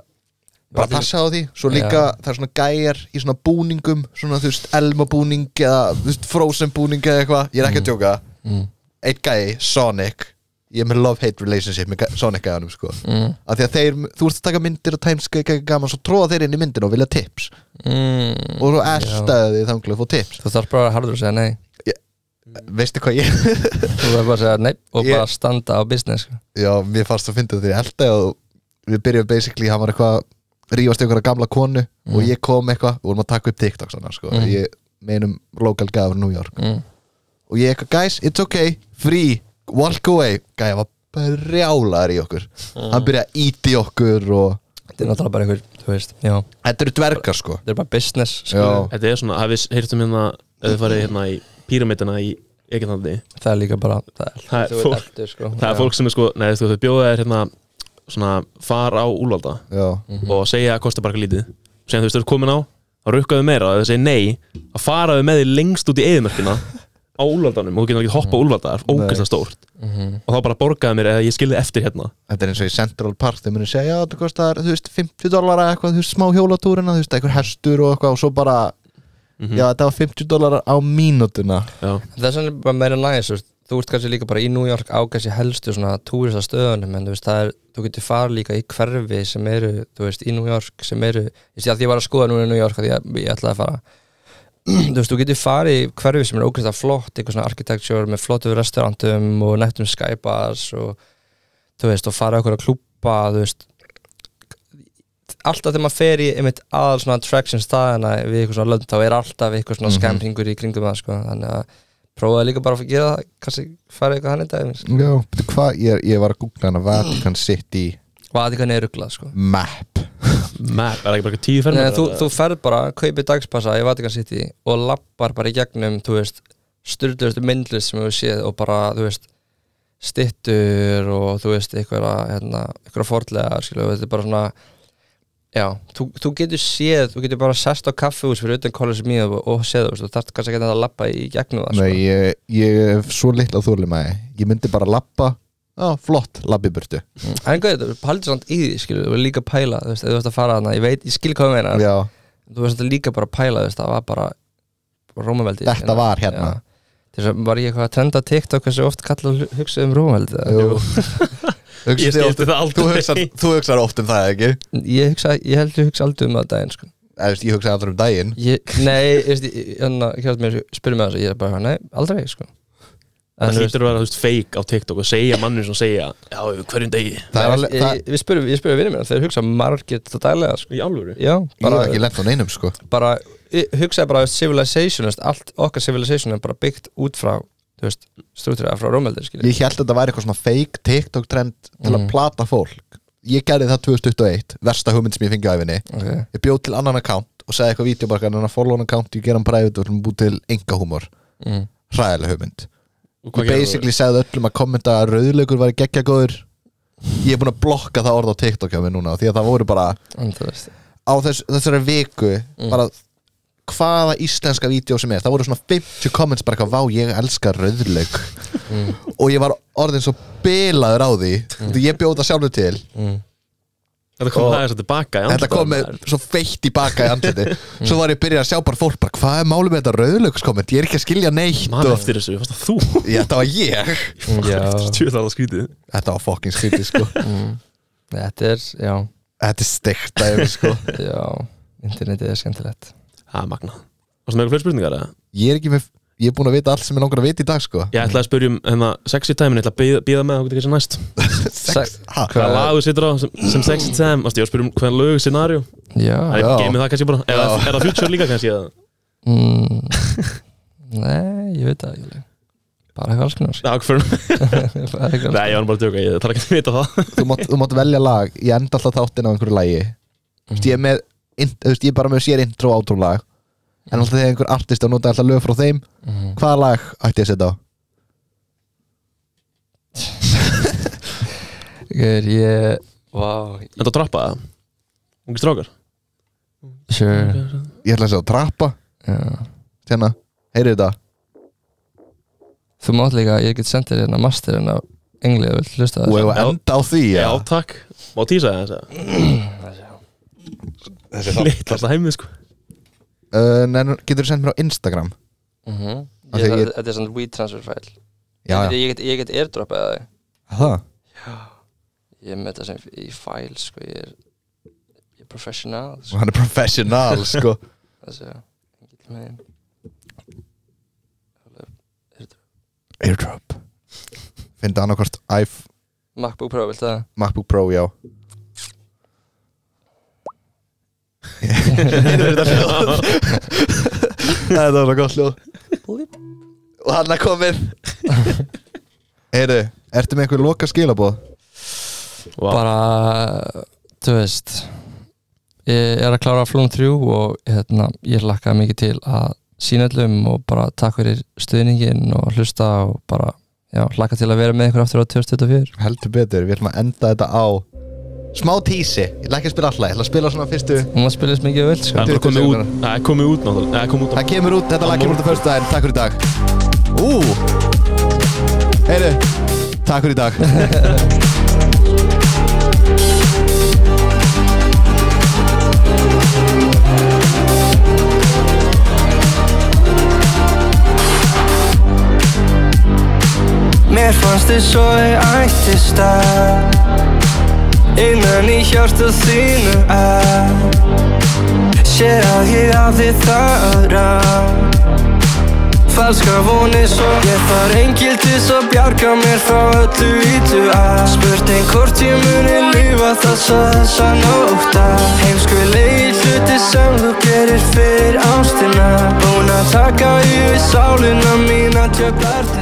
passa á því Svo líka það er svona gæjar í svona búningum svona þú veist Elmo búning eða þú veist Frozen búning eða eitthvað Ég er ekki að djóka Eitt gæi, Sonic Ég er með love-hate relationship með Sonic gæjanum sko Af því að þú ert að taka myndir og Times Square gaman svo tróða þeir inn í myndinu og vilja tips og svo eldaði þið þanglega að fá tips Þú þarf bara harður að segja nei Veistu hvað ég Þú verður bara að segja nei og bara standa á business sko. Já, mér fannst að finna þegar ég eldaði og við byrjum basically, hann var eitthvað rífast einhverja gamla konu og ég kom eitthvað og vorum að taka upp TikTok svona, sko. Ég meinum local guy frá New York og ég eitthvað, guys, it's okay, free walk away, gæja var brjálaður í okkur hann byrjaði að íti okkur og Þetta náttúrulega bara einhver, þú veist, já. Þetta eru dvergar sko. Þetta bara business, Þetta svona, hafið heyrtum hérna ef þið farið hérna í píramidina í Egyptalandi. Það líka bara það er fólk sem sko, nei þú bjóða þér hérna svona far á Úlfalda og segja að kosta bara lítið. Sen þú veist, þú ert komin á, þá rukkaðu meira og ef þið segir nei, þá faraðu með þið lengst út í eyðimörkina á Úlfaldanum og þú getur ekki hoppa á Úlfalda, það er ógeðslega stórt og þá bara borgaði mér eða ég skilði eftir hérna. Þetta eins og í Central Park, þeir muni segja, já þetta kostar, þú veist, $50 eitthvað, þú veist, smá hjólatúrina, þú veist, einhver hestur og eitthvað og svo bara, já þetta var $50 á mínútuna. Það er svona bara meira næs, þú ert kannski líka bara í New York ágæðs í helstu svona túristastöðunum, en þú veist, þú getur farið líka í hverfi sem eru, þú veist, í New York sem eru, ég var að skoða núna í New York að ég ætlaði að fara. Þú veist, þú getur farið í hverfi sem er ógeðslega flott, eitthvað svona architecture með flottu restaurantum og nettum skybars og þú veist, og farið okkur að klúbba, þú veist alltaf þegar maður fer í einmitt aðal svona attraction staðina við eitthvað svona lönd, þá er alltaf eitthvað svona skemmringur í kringum það, sko, þannig að prófaði líka bara að gera það, kannski farið eitthvað hann í dag. Já, betur hvað, ég var að googla hana Vatican City. Vatican er ruglað, sko. Map, er ekki bara 10 fermetrar? Þú ferð bara, kaupir dagspassa í Vatican City og lappar bara í gegnum, þú veist, styrdustu myndlist sem við séð og bara, þú veist, styttur og þú veist, einhverja fornlega, skilu, þetta er bara svona, já, þú getur séð, þú getur bara sest á kaffihús fyrir utan College Mía og séð, þú þarft kannski ekki að lappa í gegnum það, sko. Nei, ég hef svo litla þolinmæði, ég myndi bara lappa. Já, flott, labbi burtu. En hvað er þetta, haldur samt í því, skilur, þú vil líka pæla, þú veist, ef þú veist að fara þarna, ég skil hvað þú meinar. Já. Þú veist að líka bara pæla, þú veist, það var bara Rómaveldi. Þetta var hérna. Þess að var ég eitthvað að trenda TikTok hversu oft kallað hugsaði Rómaveldi. Jú. Ég skildi það aldrei. Þú hugsar oft það, ekki? Ég held ég hugsa aldrei það daginn, sko. Ég hugsaði aldrei daginn. Nei, spyrir mig ég er bara, nei, aldrei, sko. Það hlýtur að vera, þú veist, fake á TikTok og segja mannum sem segja, já, hverjum degi. Ég spyrir vinið mér, þeir hugsa margir þetta daglega, sko. Í alvöru? Já. Ég hef ekki lent á neinum, sko. Bara, hugsaði bara, civilization, allt okkar civilization er bara byggt út frá, þú veist, strútturlega frá Rómaveldi, skilja. Ég held að þetta væri eitthvað svona fake TikTok trend til að plata fólk. Ég gerði það 2021, versta hugmynd sem ég fengi á æfinni. Ég bjóð til annan account og sagði eitthvað vídeo bara, en follow an account, ég gera hann private og búið til enga húmor. Hræðileg hugmynd. Og basically segði öllum að kommenta að rauðlaugur væri geggjagóður. Ég er búin að blokka það orð á TikTok hjá mig núna því að það voru bara á þessari viku bara hvaða íslenska vídeo sem það voru svona 50 comments bara eitthvað, vá ég elska rauðlaug og ég var orðin svo bilaður á því ég bjóð það sjálfur til Þetta kom það svo tilbaka í andliti. Þetta kom með svo feitt í baka í andliti. Svo var ég byrjað að sjá bara fólk bara, hvað er málið með þetta rauðlaugskomment? Ég er ekki að skilja neitt. Man eftir þessu, fannst það þú? Já, þetta var ég. Tjóðlega það skrítið. Þetta var fucking skrítið, sko. Þetta er, já. Þetta er steikt dæmi, sko. Já, internetið er skemmtilegt. Það er magnað. Varstu með fleiri spurningar, eða? Ég er búin að vita allt sem ég langar að vita í dag, sko. Ég ætlaði að spyrja hérna sexy time, ég ætla að bíða með það hvernig næst. Hvaða lagu sittur á sem sexy time? Ég var að spyrja hvaða lög, scenario. Já. Geymið það kannski bara. Er það future líka kannski? Nei, ég veit það ekki. Bara eitthvað alls konar. Nei, ég var bara að tjóka, ég þarf ekki að vita það. Þú mátt velja lag, ég enda alltaf þáttinn á einhverju lagi. Ég er bara með sér intro og outro lag. En alltaf þegar einhver artist og nota alltaf lög frá þeim hvaða lag ætti ég að setja á? Þetta trappa það? Ungi strákar? Sure. Ég ætla að setja á trappa Tjena, heyrðu þetta? Þú mátt líka, ég get sendið hérna masterinn á engli og vil hlusta það. Og enda á því, já? Já, takk. Má tísa það þessi? Litt alltaf heimið, sko. Getur þú sendt mér á Instagram? Þetta er svona WeTransfer file. Ég get airdropað það. Það? Já. Ég er með þetta sem í file, sko. Ég er professional. Og hann er professional, sko. Þessi, já. Airdrop. Fyndi annarkvort MacBook Pro, viltu það? MacBook Pro, já. Þetta var svo gott hljóð. Og hann er komið. Heyrðu, ertu með einhver loka skilaboð? Bara, þú veist Ég að klára Flón 3 og ég hlakka mikið til að sýna öllum og bara takk fyrir stuðningin og hlusta og bara, hlakka til að vera með ykkur aftur á 2024. Heldur betur, við ætlum að enda þetta á smá tísi, ég ætla ekki að spila alltaf, ég ætla að spila svona fyrstu. Hún spilast mikið vel, sko. Það er komið út, það komið út náttúrulega. Það kemur út, þetta lag kemur út á föstudaginn, takk fyrir í dag. Heyru, takk fyrir í dag. Mér fannst þið svo ég ætti stað innan í hjarta þínu sé að ég á þig þar falska vonir svo ég þarf engil til að bjarga mér frá öllu vítu spurt hvort ég muni lifa þessa nótt heimskulegi hluti sem þú gerir fyrir ástina búin að taka yfir sálina mína tjöflar